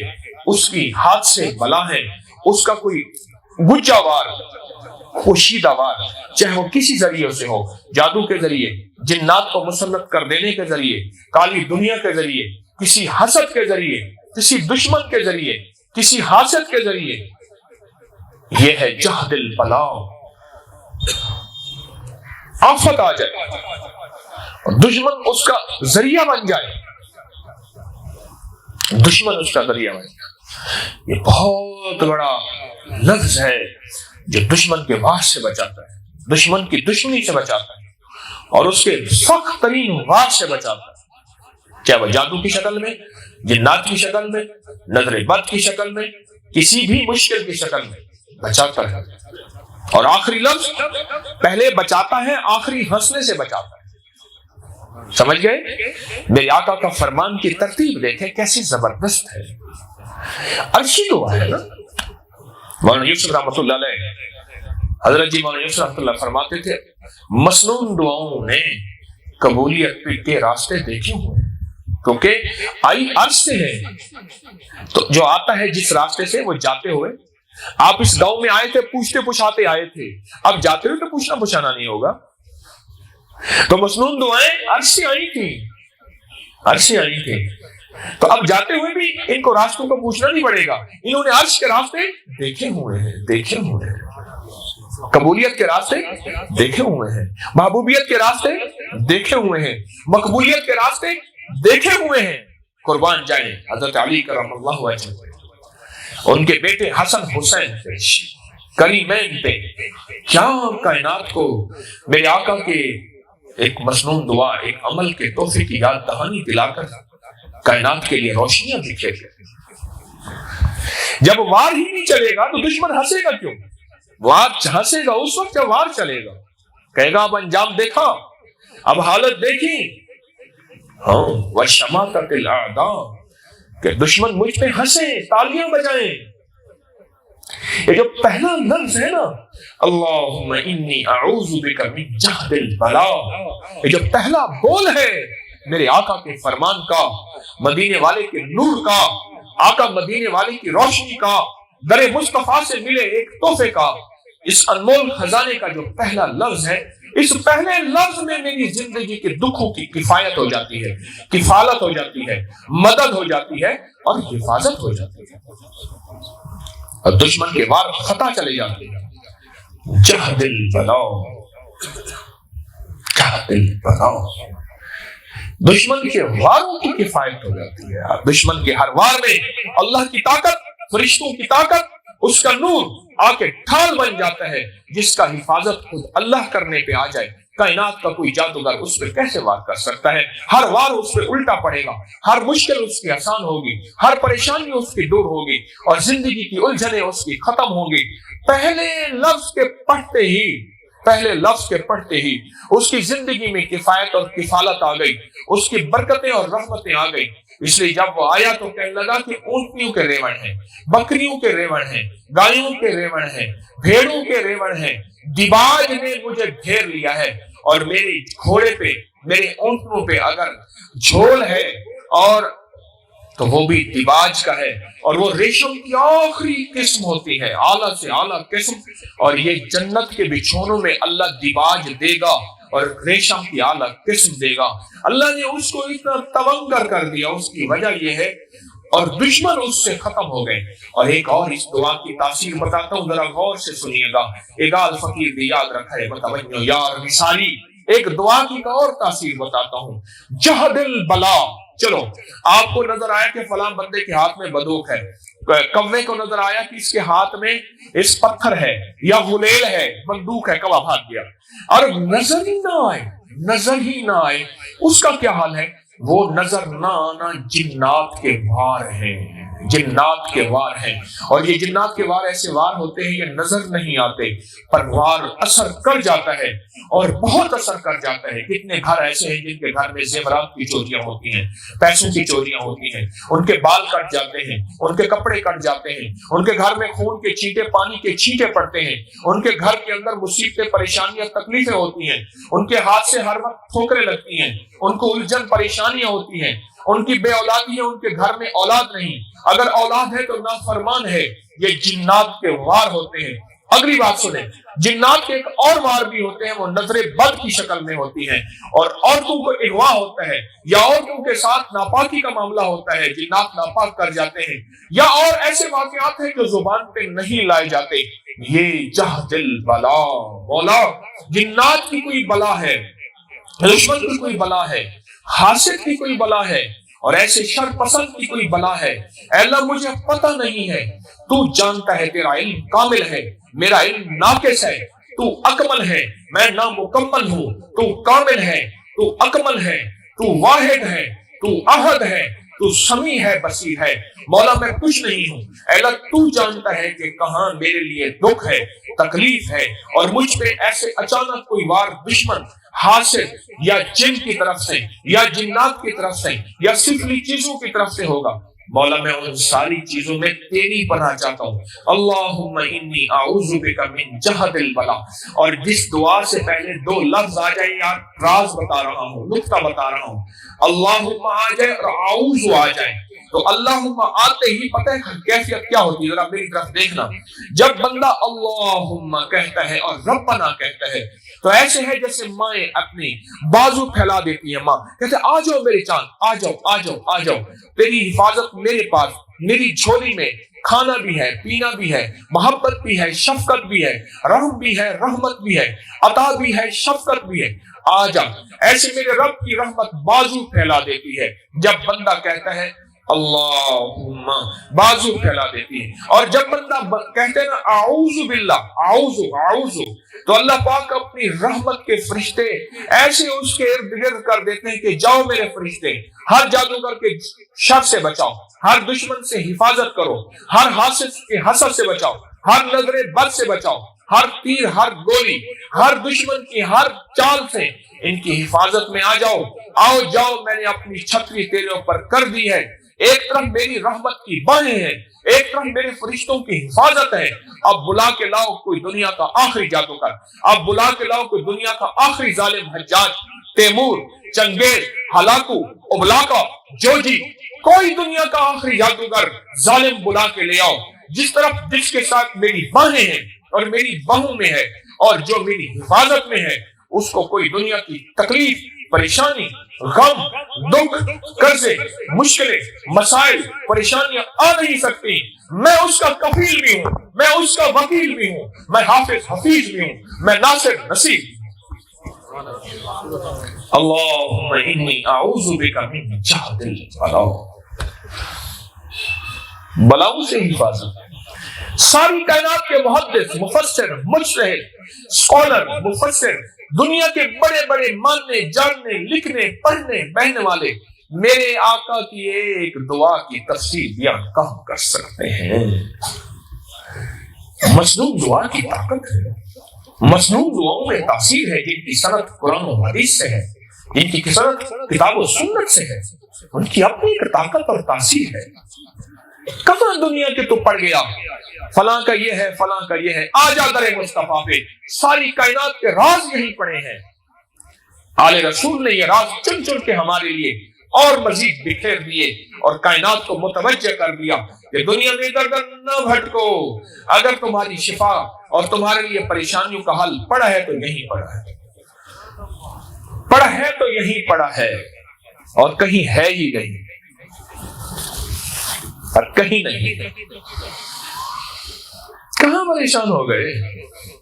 [SPEAKER 1] اس کی ہاتھ سے بلا ہے، اس کا کوئی گجا وار پوشیدہ وار، چاہے وہ کسی ذریعے سے ہو، جادو کے ذریعے، جنات کو مسلط کر دینے کے ذریعے، کالی دنیا کے ذریعے، کسی حسد کے ذریعے، کسی دشمن کے ذریعے، کسی حاسد کے ذریعے، یہ ہے جہد البلاء۔ آفت آ جائے اور دشمن اس کا ذریعہ بن جائے، دشمن اس کا ذریعہ بن جائے، یہ بہت بڑا لفظ ہے جو دشمن کے وار سے بچاتا ہے، دشمن کی دشمنی سے بچاتا ہے، اور اس کے سخت ترین وار سے بچاتا ہے، چاہے وہ جادو کی شکل میں، جنات کی شکل میں، نظر بد کی شکل میں، کسی بھی مشکل کی شکل میں بچاتا ہے۔ اور آخری لفظ پہلے بچاتا ہے، آخری ہنسنے سے بچاتا ہے۔ سمجھ گئے؟ میرے آقا کا فرمان کی ترتیب دیکھیں کیسی زبردست ہے، عرشی دعا ہے نا۔ مولانا یوسف رحمۃ اللہ علیہ، حضرت جی مولانا یوسف رحمۃ اللہ فرماتے تھے مسنون دعاؤں نے قبولیت کے راستے دیکھے ہوئے، کیونکہ آئی عرش سے ہے، تو جو آتا ہے جس راستے سے وہ جاتے ہوئے، آپ اس گاؤں میں آئے تھے پوچھتے پوچھاتے آئے تھے، اب جاتے ہوئے تو پوچھنا پوچھانا نہیں ہوگا، تو مسنون دعائیں عرش سے آئی تھی، عرش سے آئی تھی، تو اب جاتے ہوئے بھی ان کو راستوں کو پوچھنا نہیں پڑے گا، انہوں نے عرش کے راستے دیکھے ہوئے ہیں، دیکھے ہوئے ہیں، قبولیت کے راستے دیکھے ہوئے ہیں، محبوبیت کے راستے دیکھے ہوئے ہیں، مقبولیت کے راستے دیکھے ہوئے ہیں۔ قربان جائیں حضرت علی کرم اللہ وجہ، ان کے بیٹے حسن حسین پہ، کریمین پہ، کیا کائنات کو میرے آقا کے ایک مسنون دعا، ایک عمل کے تحفے کی یاد دہانی دلا کر کائنات کے لیے روشنیاں دکھے گی۔ جب وار ہی نہیں چلے گا تو دشمن ہنسے گا کیوں؟ وار ہنسے گا اس وقت جب وار چلے گا، کہے گا اب انجام دیکھا، اب حالت دیکھی، ہاں وَشَمَاتَتِ الْأَعْدَاءِ، کہ دشمن مجھ پہ ہنسے، تالیاں بجائیں۔ یہ جو پہلا لفظ ہے نا اللہم انی اعوذ بک من جہد البلاء، یہ جو پہلا بول ہے میرے آقا کے فرمان کا، مدینے والے کے نور کا، آقا مدینے والے کی روشنی کا، در مصطفیٰ سے ملے ایک تحفے کا، اس انمول خزانے کا جو پہلا لفظ ہے، اس پہلے لفظ میں میری زندگی کے دکھوں کی کفایت ہو جاتی ہے، کفالت ہو جاتی ہے، مدد ہو جاتی ہے اور حفاظت ہو جاتی ہے، اور دشمن کے وار خطا چلے جاتے ہیں۔ جہد البلاء، جہد البلاء، دشمن کے واروں کی کفایت ہو جاتی ہے، دشمن کے ہر وار میں اللہ کی طاقت، فرشتوں کی طاقت، اس کا نور آ کے ڈھال بن جاتا ہے، جس کا حفاظت خود اللہ کرنے پہ آ جائے، کائنات کا کوئی جادوگر اس پہ کیسے وار کر سکتا ہے؟ ہر وار اس پہ الٹا پڑے گا، ہر مشکل اس کی آسان ہوگی، ہر پریشانی اس کی دور ہوگی، اور زندگی کی الجھنیں اس کی ختم ہوں گی۔ پہلے لفظ کے پڑھتے ہی اس کی زندگی میں کفایت اور کفالت آ گئی، اس کی برکتیں اور رحمتیں آ گئی۔ اس لیے جب وہ آیا تو کہنے لگا کہ اونٹنیوں کے ریوڑ ہیں، بکریوں کے ریوڑ ہیں، گایوں کے ریوڑ ہیں، بھیڑوں کے ریوڑ ہیں، دیباج نے مجھے گھیر لیا ہے، اور میرے گھوڑے پہ، میرے اونٹنوں پہ اگر جھول ہے اور تو وہ بھی دیباج کا ہے، اور وہ ریشم کی آخری قسم ہوتی ہے، اعلیٰ سے اعلیٰ قسم، اور یہ جنت کے بچھونوں میں اللہ دیباج دے گا اور ریشم کی اعلیٰ قسم دے گا۔ اللہ نے اس کو اتنا تونگر کر دیا، اس کی وجہ یہ ہے، اور دشمن اس سے ختم ہو گئے۔ اور ایک اور اس دعا کی تاثیر بتاتا ہوں، ذرا غور سے سنیے گا، اقبال فقیر بھی یاد رکھا ہے، متوجہ یار مثالی، ایک دعا کی اور تاثیر بتاتا ہوں، جہد البلاء۔ چلو آپ کو نظر آیا کہ فلاں بندے کے ہاتھ میں بندوق ہے، کوے کو نظر آیا کہ اس کے ہاتھ میں اس پتھر ہے یا غلیل ہے، بندوق ہے، کوا بھاگ گیا، اور نظر ہی نہ آئے، اس کا کیا حال ہے؟ وہ نظر نہ آنا جنات کے وار ہیں، جنات کے وار ہیں، اور یہ جنات کے وار ایسے وار ہوتے ہیں، یہ نظر نہیں آتے، پر وار اثر کر جاتا ہے، اور بہت اثر کر جاتا ہے۔ کتنے گھر ایسے ہیں جن کے گھر میں زیورات کی چوریاں ہوتی ہیں، پیسوں کی چوریاں ہوتی ہیں، ان کے بال کٹ جاتے ہیں، ان کے کپڑے کٹ جاتے ہیں، ان کے گھر میں خون کے چھینٹے، پانی کے چھینٹے پڑتے ہیں، ان کے گھر کے اندر مصیبتیں، پریشانیاں، تکلیفیں ہوتی ہیں، ان کے ہاتھ سے ہر وقت ٹھوکریں لگتی ہیں، ان کو الجھن پریشانیاں ہوتی ہیں، ان کی بے اولادی ہے، ان کے گھر میں اولاد نہیں، اگر اولاد ہے تو نافرمان ہے۔ یہ جنات کے وار ہوتے ہیں، اگلی بات سنیں، جنات کے ایک اور مار بھی ہوتے ہیں، وہ نظر بد کی شکل میں ہوتی ہیں، اور عورتوں کو اغوا ہوتا ہے، یا عورتوں کے ساتھ ناپاکی کا معاملہ ہوتا ہے، جنات ناپاک کر جاتے ہیں، یا اور ایسے واقعات ہیں جو زبان پہ نہیں لائے جاتے۔ یہ جہد البلا، مولا جنات کی کوئی بلا ہے، دشمن کی کوئی بلا ہے، حاسد کی کوئی بلا ہے، اور ایسے شر پسند کی کوئی بلا ہے۔ اے اللہ مجھے پتہ نہیں ہے، تو جانتا ہے، تیرا علم کامل ہے، میرا علم ناقص ہے، تو اکمل ہے، میں نامکمل ہوں، تو کامل ہے، تو اکمل ہے، تو واحد ہے، تو احد ہے، تو سمیع ہے، بصیر ہے۔ مولا میں کچھ نہیں ہوں، اے اللہ تو جانتا ہے کہ کہاں میرے لیے دکھ ہے، تکلیف ہے، اور مجھ پہ ایسے اچانک کوئی وار دشمن، حاسد یا جن کی طرف سے یا جنات کی طرف سے یا سفلی چیزوں کی طرف سے ہوگا، مولا میں ان ساری چیزوں میں تیری پناہ چاہتا ہوں۔ اللہم انی اعوذ بک من جہد البلا، اور جس دعا سے پہلے دو لفظ آ جائیں، یار راز بتا رہا ہوں، نکتہ بتا رہا ہوں، اللہم آ جائے اور اعوذ آ جائے، تو اللہم آتے ہی پتہ ہے کیفیت کیا ہوتی ہے، ذرا میری طرف دیکھنا۔ جب بندہ اللہم کہتا ہے اور ربنا کہتا ہے تو ایسے ہے جیسے مائیں اپنی بازو پھیلا دیتی ہیں، ماں کہتے ہیں آ جاؤ میری جان، آ جاؤ آ جاؤ آ جاؤ، تیری حفاظت میرے پاس، میری جھولی میں کھانا بھی ہے، پینا بھی ہے، محبت بھی ہے، شفقت بھی ہے، رحم بھی ہے، رحمت بھی ہے، عطا بھی ہے، شفقت بھی ہے، آ جا۔ ایسے میرے رب کی رحمت بازو پھیلا دیتی ہے جب بندہ کہتا ہے اللہم، بازو پھیلا دیتی ہے۔ اور جب بندہ کہتے ہیں نا اعوذ باللہ، اعوذ اعوذ، تو اللہ پاک اپنی رحمت کے فرشتے ایسے اس کے ارد گرد کر دیتے ہیں کہ جاؤ میرے فرشتے، ہر جادوگر کے شر سے بچاؤ، ہر دشمن سے حفاظت کرو، ہر حاسد کے حسد سے بچاؤ، ہر نظر بد سے بچاؤ، ہر تیر، ہر گولی، ہر دشمن کی ہر چال سے ان کی حفاظت میں آ جاؤ، آؤ جاؤ، میں نے اپنی چھتری تیرے اوپر کر دی ہے، ایک طرف میری رحمت کی باہیں ہیں، ایک طرف میرے فرشتوں کی حفاظت ہے۔ اب بلا کے لاؤ کوئی دنیا کا آخری جادوگر، اب بلا کے لاؤ کوئی دنیا کا آخری ظالم، حجاج، تیمور، چنگیز، ہلاکو، ابلاکا، جوجی، کوئی دنیا کا آخری جادوگر ظالم بلا کے لے آؤ، جس کے ساتھ میری باہیں ہیں اور میری باہوں میں ہے اور جو میری حفاظت میں ہے، اس کو کوئی دنیا کی تکلیف، پریشانی، غم، دکھ، قرضے، مشکلیں، مسائل، پریشانیاں آ نہیں سکتی۔ میں اس کا کفیل بھی ہوں، میں اس کا وکیل بھی ہوں، میں حافظ حفیظ بھی ہوں، میں ناصر نصیر۔ اللہم انی اعوذ بک من جہد البلا، بلاؤں سے حفاظت۔ ساری کائنات کے محدث، مفسر، مجتہد، اسکالر، مفسر، دنیا کے بڑے بڑے ماننے، جاننے، لکھنے، پڑھنے، بہنے والے میرے آقا کی ایک دعا کی تفسیر بیان کہاں کر سکتے ہیں؟ مسنون دعا کی طاقت ہے، مسنون دعاؤں میں تاثیر ہے، جن کی سند قرآن و حدیث سے ہے، جن کی سند کتاب و سنت سے ہے، ان کی اپنی ایک طاقت اور تاثیر ہے۔ کہاں دنیا کے تو پڑ گیا فلاں کا یہ ہے، فلاں کا یہ ہے، آ جا در مصطفیٰ پہ، ساری کائنات کے راز یہی پڑے ہیں۔ آل رسول نے یہ راز چن چن کے ہمارے لیے اور مزید بکھیر دیے اور کائنات کو متوجہ کر دیا کہ دنیا میں ادھر ادھر نہ بھٹکو، اگر تمہاری شفا اور تمہارے لیے پریشانیوں کا حل پڑا ہے تو یہیں پڑا ہے، پڑا ہے تو یہیں پڑا ہے، اور کہیں ہے ہی نہیں، اور کہیں نہیں۔ کہاں پریشان ہو گئے،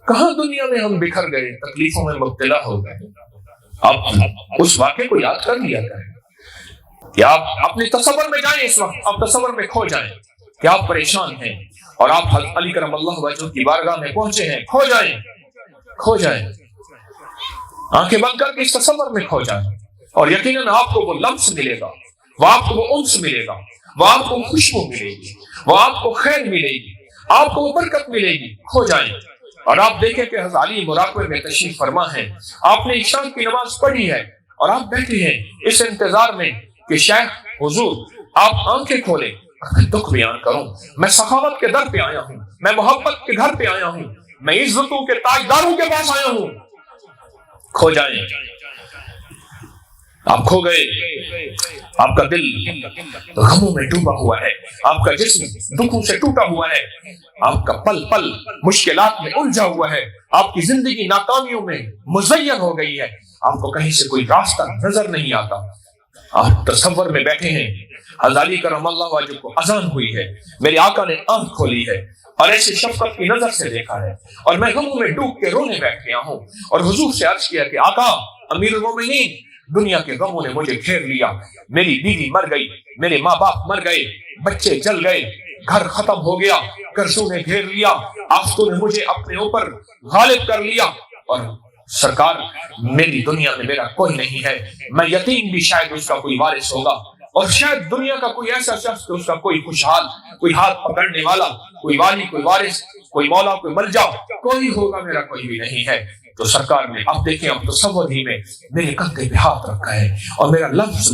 [SPEAKER 1] کہاں دنیا میں ہم بکھر گئے، تکلیفوں میں مبتلا ہو گئے۔ اب اس واقعے کو یاد کر لیا کریں کہ آپ اپنے تصور میں جائیں، اس وقت آپ تصور میں کھو جائیں کہ آپ پریشان ہیں اور آپ حضرت علی کرم اللہ وجہہ کی بارگاہ میں پہنچے ہیں، کھو جائیں، کھو جائیں، آنکھیں بند کر کے اس تصور میں کھو جائیں، اور یقیناً آپ کو وہ لمس ملے گا، وہ آپ کو وہ انس ملے گا، وہ آپ کو خوشبو ملے گی، وہ آپ کو خیر ملے گی، آپ کو وہ برکت ملے گی۔ کھو جائیں اور آپ دیکھیں کہ حضرت علی مراقبے میں تشریف فرما ہے، آپ نے عشاء کی نماز پڑھی ہے اور آپ بیٹھے ہیں اس انتظار میں کہ شیخ حضور آپ آنکھیں کھولیں، میں دکھ بیان کروں، میں سخاوت کے در پہ آیا ہوں، میں محبت کے گھر پہ آیا ہوں، میں عزتوں کے تاجداروں کے پاس آیا ہوں۔ کھو جائیں، آپ کھو گئے، آپ کا دل غموں میں ڈوبا ہوا ہے، آپ کا جسم دکھوں سے ٹوٹا ہوا ہے، آپ کا پل پل مشکلات میں الجھا ہوا ہے، آپ کی زندگی ناکامیوں میں مزین ہو گئی ہے، آپ کو کہیں سے کوئی راستہ نظر نہیں آتا، آپ تصور میں بیٹھے ہیں، غزالی کرم اللہ وجہ کو اذان ہوئی ہے، میرے آقا نے آنکھ کھولی ہے اور ایسے شفقت کی نظر سے دیکھا ہے، اور میں غموں میں ڈوب کے رونے بیٹھ گیا ہوں، اور حضور سے عرض کیا کہ آقا امیر المومنین، دنیا کے غموں نے مجھے گھیر لیا، میری بیوی مر گئی، میرے ماں باپ مر گئے، بچے جل گئے، گھر ختم ہو گیا، قرضوں نے گھیر لیا، آفتوں نے مجھے اپنے اوپر غالب کر لیا، اور سرکار میری دنیا میں میرا کوئی نہیں ہے، میں یتیم بھی شاید اس کا کوئی وارث ہوگا، اور شاید دنیا کا کوئی ایسا شخص کہ اس کا کوئی خوشحال، کوئی ہاتھ پکڑنے والا، کوئی والی، کوئی وارث، کوئی مولا، کوئی ملجا کوئی ہوگا، میرا کوئی بھی نہیں ہے۔ تو سرکار نے اب دیکھیں، اب تصور ہی میں میرے کندھے پہ ہاتھ رکھا ہے اور میرا لفظ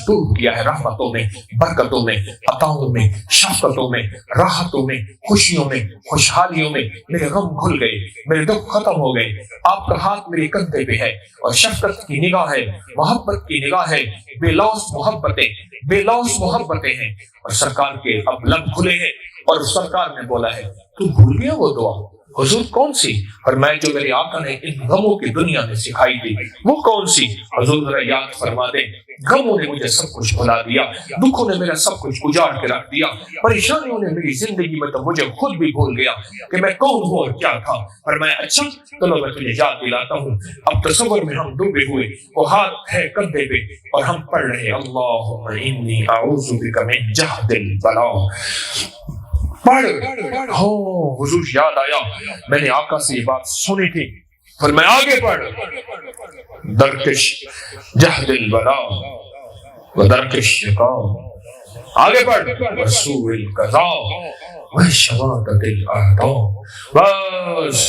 [SPEAKER 1] ڈوب گیا ہے رحمتوں میں، برکتوں میں، عطاؤں میں، شفقتوں میں، راحتوں میں، خوشیوں میں، خوشحالیوں میں، میرے غم کھل گئے، میرے دکھ ختم ہو گئے، آپ کا ہاتھ میرے کندھے پہ ہے، اور شفقت کی نگاہ ہے، محبت کی نگاہ ہے، بے لوث محبتیں، بے لوث محبتیں ہیں، اور سرکار کے اب لب کھلے ہیں، اور سرکار نے بولا ہے تو بھول گیا وہ دعا؟ حضور کون سی؟ اور میں جو میرے آقا نے ان غموں کی دنیا میں سکھائی دی وہ کون سی؟ حضور ذرا یاد فرما دیں، غموں نے مجھے سب کچھ بھلا دیا، دکھوں نے میرا سب کچھ اجاڑ کے رکھ دیا، پریشانیوں نے میری زندگی میں تو مجھے خود بھی بھول گیا کہ میں کون ہوں اور کیا تھا، اور میں اچھا چلو میں تجھے یاد دلاتا ہوں۔ اب تصور میں ہم ڈوبے ہوئے، وہ ہاتھ ہے کندھے پہ اور ہم پڑھ رہے اللہم انی اعوذ بک من جہد البلاء۔ پڑھ ہو حضور یاد آیا میں نے آقا سے یہ بات سنی تھی، پھر میں آگے پڑھ درکش جہد البلاء و درکش شقاء، آگے پڑھ وسوء القضاء و شماتۃ الاعداء۔ بس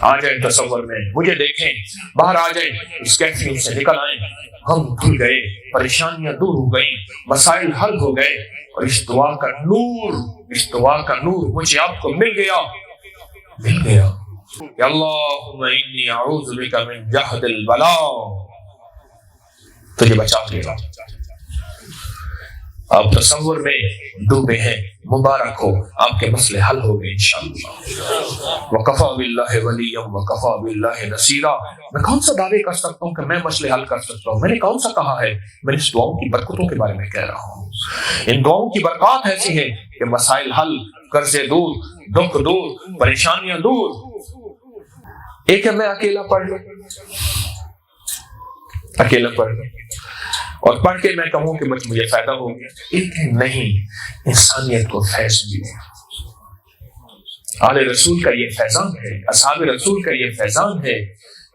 [SPEAKER 1] آ جائیں تصور میں، مجھے دیکھیں، باہر آ جائیں، اس کیفیوں سے نکل آئیں، ہم دھل گئے، پریشانیاں دور ہو گئیں، مسائل حل ہو گئے، اور اس دعا کا نور، اس دعا کا نور مجھے آپ کو مل گیا، مل گیا۔ یا اللہم انی اعوذ بک من جہد البلاء، تجھے بچا لے گا۔ آپ تصور میں ڈوبے ہیں، مبارک ہو، آپ کے مسئلے حل ہو گئے انشاءاللہ۔ وکفا باللہ ولیا وکفا باللہ نصیرا۔ میں کون سا دعوے کر سکتا ہوں کہ میں مسئلے حل کر سکتا ہوں؟ میں نے کون سا کہا ہے؟ میں اس دعاؤں کی برکتوں کے بارے میں کہہ رہا ہوں۔ ان دعاؤں کی برکات ایسی ہیں کہ مسائل حل، قرضے دور، دکھ دور، پریشانیاں دور۔ ایک ہے میں اکیلا پڑھ لوں، اکیلا پڑھ لوں اور پڑھ کے میں کہوں کہ مجھے فائدہ ہو گیا، ایک ہے نہیں، انسانیت کو فیض ملے۔ آل رسول کا یہ فیضان ہے، اصحاب رسول کا یہ فیضان ہے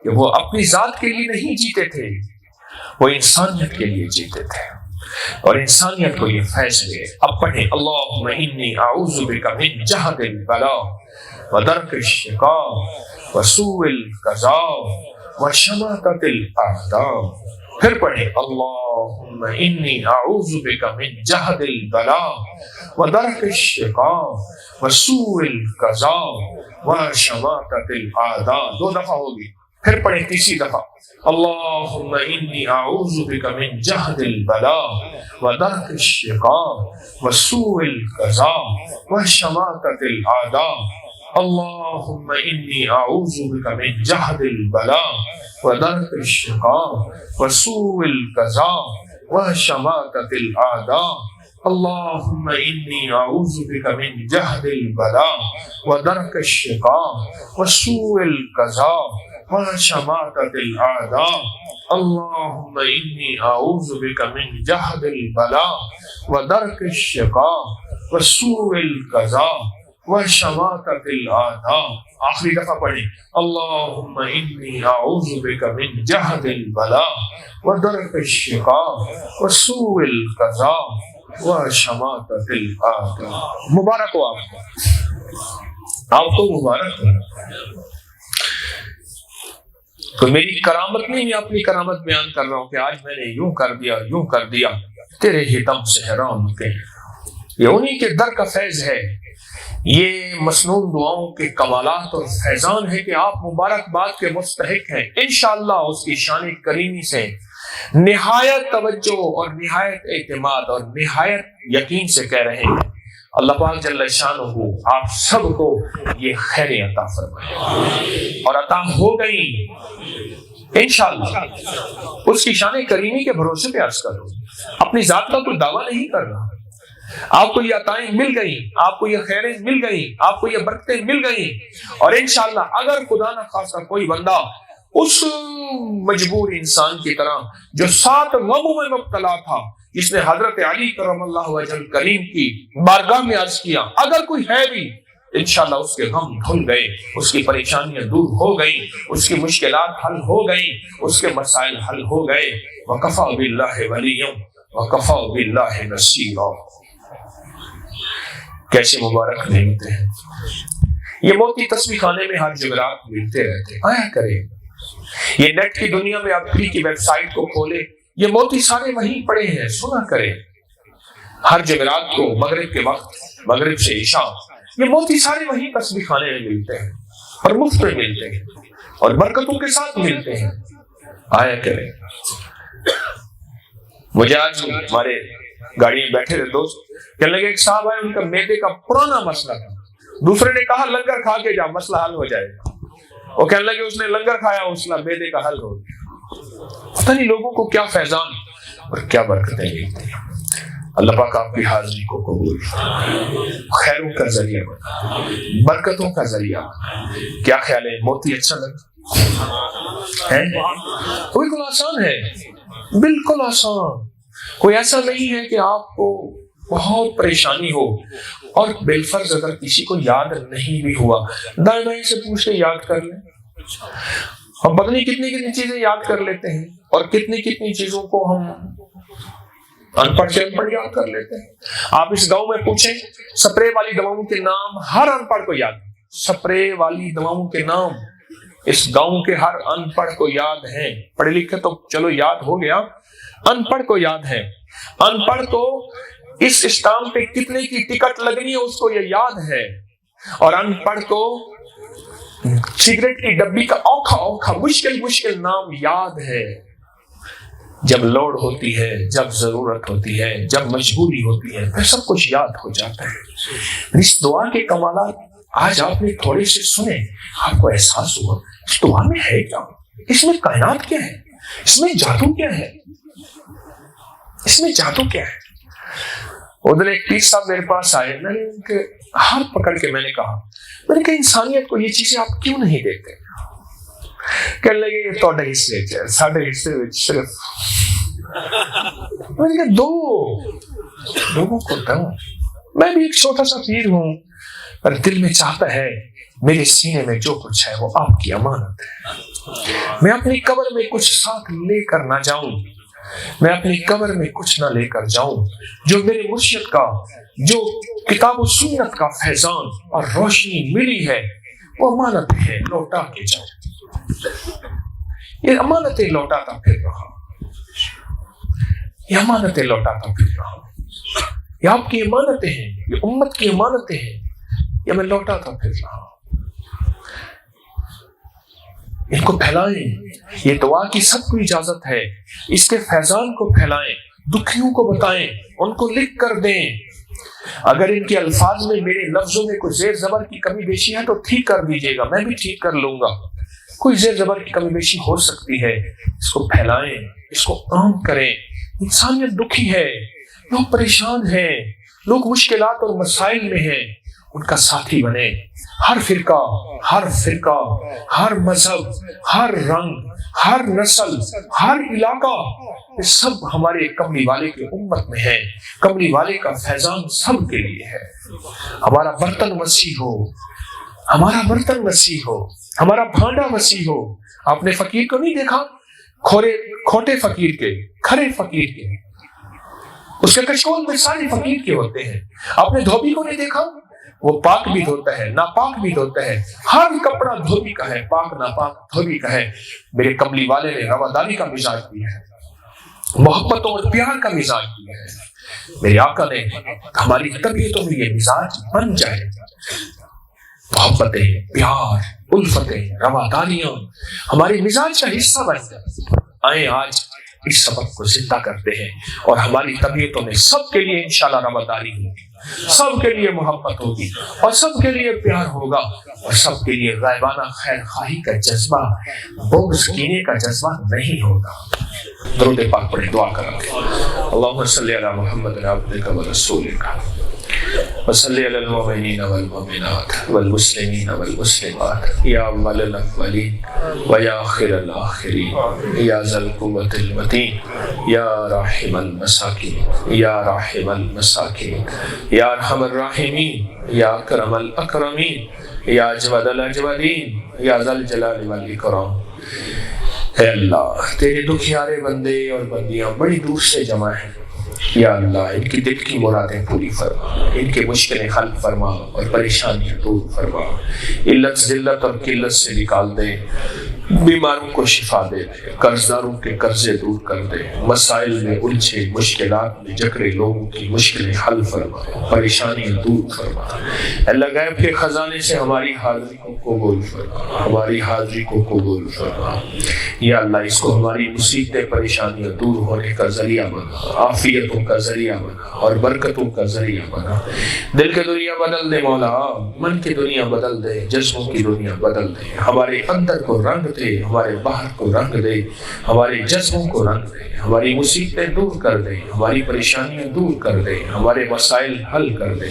[SPEAKER 1] کہ وہ اپنی ذات کے لیے نہیں جیتے تھے، وہ انسانیت کے لیے جیتے تھے، اور انسانیت کو یہ فیض ملے۔ اب پڑھیں اللہم انی اعوذ بک من جہد البلاء و درک الشقاء و سوء القضاء و شماتۃ الاعداء۔ پھر پڑھیں اللہم انی اعوذ بک من جہد البلاء و درک الشقاء و سوء القضاء و شماتۃ الاعداء۔ دو دفعہ ہوگی، پھر پڑھیں تیسری دفعہ اللہم انی اعوذ بک من جہد البلاء و درک الشقاء و سوء القضاء و شماتۃ الاعداء۔ اللہم انی اعوذ بک من جہد البلاء و درک الشقاء و سوء القضاء و شماتۃ الاعداء۔ اللہم انی اعوذ بک من جہد البلاء و درک الشقاء و سوء القضاء و شماتۃ الاعداء۔ اللہم انی اعوذ بک من جہد البلاء و درک الشقاء و سوء القضاء و شماتۃ الاعداء۔ آخری دفعہ پڑھیں اللہم انی اعوذ بک من جہد البلاء و درک الشقاء و سوء القضاء و شماتۃ الاعداء۔ مبارک ہو آپ کو، آپ کو مبارک ہو۔ تو میری کرامت نہیں، میں اپنی کرامت بیان کر رہا ہوں کہ آج میں نے یوں کر دیا، یوں کر دیا، تیرے ہی دم سے حیران ہوتے ہیں۔ یہ انہی کے در کا فیض ہے، یہ مسنون دعاؤں کے کمالات اور فیضان ہے کہ آپ مبارکباد کے مستحق ہیں۔ انشاءاللہ اس کی شان کریمی سے نہایت توجہ اور نہایت اعتماد اور نہایت یقین سے کہہ رہے ہیں اللہ پاک جل شانہ آپ سب کو یہ خیریں عطا فرمائے، اور عطا ہو گئی انشاءاللہ۔ اس کی شان کریمی کے بھروسے پہ عرض کرو، اپنی ذات کا کوئی دعویٰ نہیں کر رہا۔ آپ کو یہ عطائیں مل گئیں، آپ کو یہ خیریں مل گئیں، آپ کو یہ برکتیں مل گئیں، اور انشاءاللہ اگر خدا نہ خواستہ کوئی بندہ اس مجبور انسان کی طرح جو 7 غموں میں مبتلا تھا، جس نے حضرت علی کرم اللہ وجہ کریم کی بارگاہ میں عرض کیا، اگر کوئی ہے بھی انشاءاللہ اس کے غم دھل گئے، اس کی پریشانیاں دور ہو گئیں، اس کی مشکلات حل ہو گئیں، اس کے مسائل حل ہو گئے۔ وَكَفَى بِاللَّهِ وَلِيًّا وَكَفَى بِاللَّهِ نَصِيرًا۔ کیسے مبارک نعمتیں ہیں، یہ موتی تسبیح خانے میں ہر جمعرات ملتے رہتے، آیا کریں۔ یہ نیٹ کی دنیا میں آپ کی ویب سائٹ کو کھولے، یہ موتی سارے وہیں پڑے ہیں، سنا کریں۔ ہر جمعرات کو مغرب کے وقت، مغرب سے عشاء، یہ موتی سارے وہیں تسبیح خانے میں ملتے ہیں، اور مفت میں ملتے ہیں، اور برکتوں کے ساتھ ملتے ہیں، آیا کریں۔ مجھے آج ہمارے گاڑی میں بیٹھے تھے دوست، کہنے لگے ایک صاحب آئے، ان کا معدے کا پرانا مسئلہ تھا، دوسرے نے کہا لنگر کھا کے جا، مسئلہ حل ہو جائے گا۔ وہ کہنے لگے اس نے لنگر کھایا، مسئلہ معدے کا حل ہو گیا۔ پتہ نہیں لوگوں کو کیا فیضان اور کیا برکتیں ملتی ہیں۔ اللہ پاک آپ کی حاضری کو قبول، خیروں کا ذریعہ بنا، برکتوں کا ذریعہ بنا۔ کیا خیال ہے، موتی اچھا لگتا ہے؟ بالکل آسان ہے، بالکل آسان۔ کوئی ایسا نہیں ہے کہ آپ کو بہت پریشانی ہو، اور بالفرض اگر کسی کو یاد نہیں بھی ہوا، دائیں بائیں سے پوچھ کے یاد کر لیں۔ ہم پتہ نہیں کتنی کتنی چیزیں یاد کر لیتے ہیں، اور کتنی کتنی چیزوں کو ہم ان پڑھ سے ان پڑھ یاد کر لیتے ہیں۔ آپ اس گاؤں میں پوچھیں، سپرے والی دواؤں کے نام ہر ان پڑھ کو یاد ہیں، سپرے والی دواؤں کے نام اس گاؤں کے ہر ان پڑھ کو یاد ہیں۔ پڑھے لکھے تو چلو یاد ہو گیا، ان پڑھ کو یاد ہے۔ ان پڑھ کو اس اسٹامپ پہ کتنے کی ٹکٹ لگنی ہے اس کو یہ یاد ہے، اور ان پڑھ کو سگریٹ کی ڈبی کا اوکھا اوکھا مشکل مشکل نام یاد ہے۔ جب لوڑ ہوتی ہے، جب ضرورت ہوتی ہے، جب مجبوری ہوتی ہے، پھر سب کچھ یاد ہو جاتا ہے۔ اس دعا کے کمالات آج آپ نے تھوڑے سے سنے، آپ کو احساس ہوا اس دعا میں ہے کیا، اس میں کائنات کیا ہے، اس میں جادو کیا ہے، اس میں جادو کیا ہے۔ ادھر ایک پیر صاحب میرے پاس آئے، میں نے ان کے ہاتھ پکڑ کے میں نے کہا انسانیت کو یہ چیزیں آپ کیوں نہیں دیتے؟ کہنے لگے یہ تھوڑے حصے ہے، ساڑھے حصے صرف میں نے کہا دو لوگوں کو دوں، میں بھی ایک چھوٹا سا پیر ہوں، پر دل میں چاہتا ہے میرے سینے میں جو کچھ ہے وہ آپ کی امانت ہے۔ میں اپنی قبر میں کچھ ساتھ لے کر نہ جاؤں، میں اپنی قبر میں کچھ نہ لے کر جاؤں، جو میرے مرشد کا، جو کتاب و سنت کا فیضان اور روشنی ملی ہے وہ امانت ہے، لوٹا کے جاؤں۔ یہ امانتیں لوٹاتا پھر رہا، یہ امانتیں لوٹاتا پھر رہا، یہ آپ کی امانتیں ہیں، یہ امت کی امانتیں ہیں، یہ میں لوٹاتا پھر رہا۔ ان کو پھیلائیں، یہ دعا کی سب کو اجازت ہے، اس کے فیضان کو پھیلائیں، دکھیوں کو بتائیں، ان کو لکھ کر دیں۔ اگر ان کے الفاظ میں، میرے لفظوں میں کوئی زیر زبر کی کمی بیشی ہے تو ٹھیک کر دیجیے گا، میں بھی ٹھیک کر لوں گا۔ کوئی زیر زبر کی کمی بیشی ہو سکتی ہے، اس کو پھیلائیں، اس کو عام کریں۔ انسانیت دکھی ہے، لوگ پریشان ہیں، لوگ مشکلات اور مسائل میں ہیں، ان کا ساتھی بنے۔ ہر فرقہ، ہر مذہب، ہر رنگ، ہر نسل، ہر علاقہ، یہ سب ہمارے کملی والے کی امت میں ہے۔ کملی والے کا فیضان سب کے لیے ہے۔ ہمارا برتن وسیع ہو، ہمارا برتن وسیع ہو، ہمارا بھانڈا وسیع ہو۔ آپ نے فقیر کو نہیں دیکھا، کھوٹے فقیر کے، کھرے فقیر کے، اس کے کشکول میں سارے فقیر کے ہوتے ہیں۔ آپ نے دھوبی کو نہیں دیکھا، وہ پاک بھی دھوتا ہے، ناپاک بھی دھوتا ہے، ہر کپڑا دھوبی کا ہے، پاک ناپاک دھوبی کا ہے۔ میرے کملی والے نے رواداری کا مزاج دیا ہے، محبت اور پیار کا مزاج دیا ہے۔ میرے آقا نے ہماری طبیعتوں میں یہ مزاج بن جائے، محبتیں، پیار، الفتیں، رواداریاں ہمارے مزاج کا حصہ بن جائے۔ آئیں آج اس سبق کو زندہ کرتے ہیں اور ہماری طبیعتوں میں سب کے لیے انشاءاللہ رواداری ہوگی، سب کے لیے محبت ہوگی اور سب کے لیے پیار ہوگا اور سب کے لیے غائبانہ خیر خواہی کا جذبہ، بغض کینے کا جذبہ نہیں ہوگا۔ درود پاک پڑھیں، دعا کریں گے۔ اللہم صلی علی محمد عبدک و رسولک وصلی علی المؤمنین والمؤمنات والمسلمین والمسلمات یا اول الاولین و یا آخر الاخرین یا ذا القوة المتین یا راحم المساکین یا راحم المساکین یا ارحم الراحمین یا اکرم الاکرمین یا اجود الاجودین یا ذا الجلال والاکرام۔ اے اللہ، تیرے دکھیارے بندے اور بندیاں بڑی دور سے جمع ہیں، یا اللہ ان کی دل کی مرادیں پوری فرما، ان کے مشکلیں حل فرما اور پریشانیاں دور فرما، علت ذلت اور قلت سے نکال دے، بیماروں کو شفا دے دے، قرضداروں کے قرضے دور کر دے، مسائل میں الجھے مشکلات میں جکڑے لوگوں کی مشکلیں حل فرما، پریشانیاں دور فرما۔ اللہ غیب کے خزانے سے ہماری حاضری کو قبول فرما، ہماری حاضری کو قبول فرما۔ یا اللہ اس کو ہماری مصیبتیں پریشانیاں دور ہونے کا ذریعہ بنا، عافیتوں کا ذریعہ بنا اور برکتوں کا ذریعہ بنا۔ دل کی دنیا بدل دے مولا، من کی دنیا بدل دے، جذبوں کی دنیا بدل دے، ہمارے اندر کو رنگ دے، ہمارے باہر کو رنگ دے، ہمارے جذبوں کو رنگ دے، ہماری مصیبتیں دور کر دے، ہماری پریشانیاں دور کر دے، ہمارے مسائل حل کر دے۔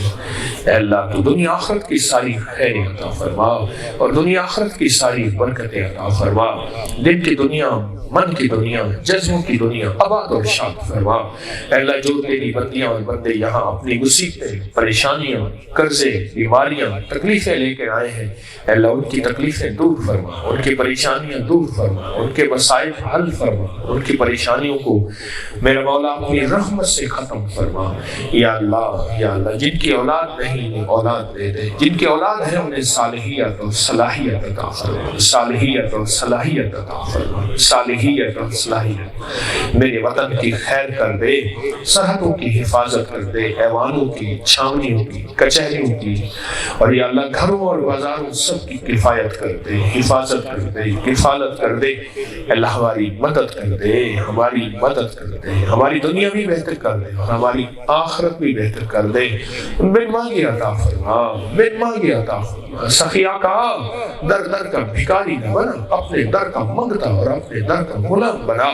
[SPEAKER 1] اے اللہ تو دنیا آخرت کی ساری خیر عطا فرما اور دنیا آخرت کی ساری برکتیں عطا فرما، دل کی دنیا، من کی دنیا، جذبوں کی دنیا آباد اور شاد فرما۔ اے اللہ جو تیری بندیاں اور بندے یہاں اپنی مصیبتیں، پریشانیاں، قرضے، بیماریاں، تکلیفیں لے کے آئے ہیں، اے اللہ ان کی تکلیفیں دور فرما، ان کی پریشانیاں دور فرما، ان کے مسائل حل فرما، ان کی پریشانیوں کو میرا مولا اپنی رحمت سے ختم فرما۔ یا اللہ جن کی اولاد نہیں انہیں اولاد دے دے، جن کی اولاد ہے انہیں صالحیت اور صلاحیت عطا فرما، صالحیت اور صلاحیت عطا فرما، صالحیت اور صلاحیت۔ میرے وطن کی خیر کر دے، سرحدوں کی حفاظت کر دے، ایوانوں کی، چھاونیوں کی، کچہریوں کی، اور یا اللہ گھروں اور بازاروں سب کی کفایت کر دے، حفاظت کر دے، کفالت کر دے۔ اللہ ہماری مدد کر دے، ہماری مدد کر دے، ہماری دنیا بھی بہتر کر دے اور ہماری آخرت بھی بہتر کر دے۔ بن مانگے عطا فرما، بن مانگے عطا فرما۔ سخیا کا در در کا بھکاری نہ بنا، اپنے در کا منگتا اور اپنے در کا غلام بنا،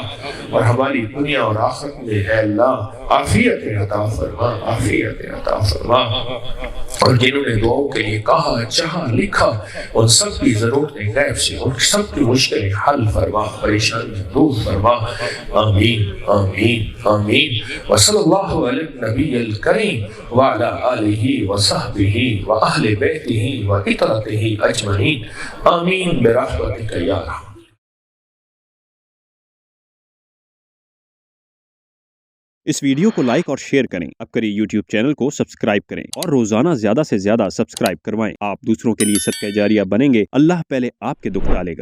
[SPEAKER 1] اور ہماری دنیا اور آخرت میں اے اللہ عافیت عطا فرما، عافیت عطا فرما۔ اور جنہوں نے دعاؤں کے لیے کہا، چاہا، لکھا، ان سب کی ضرورتیں غیب سے، ان سب کی مشکلیں حل فرما، پریشانیاں دور فرما۔ آمین آمین آمین۔ وصلی اللہ علی النبی الکریم وعلی آلہ وصحبہ واہل بیتہ وعترتہ اجمعین، آمین برحمتک یا رحمن۔
[SPEAKER 2] اس ویڈیو کو لائک اور شیئر کریں، اب کریں یوٹیوب چینل کو سبسکرائب کریں اور روزانہ زیادہ سے زیادہ سبسکرائب کروائیں۔ آپ دوسروں کے لیے صدقہ جاریہ بنیں گے، اللہ پہلے آپ کے دکھ ڈالے گا۔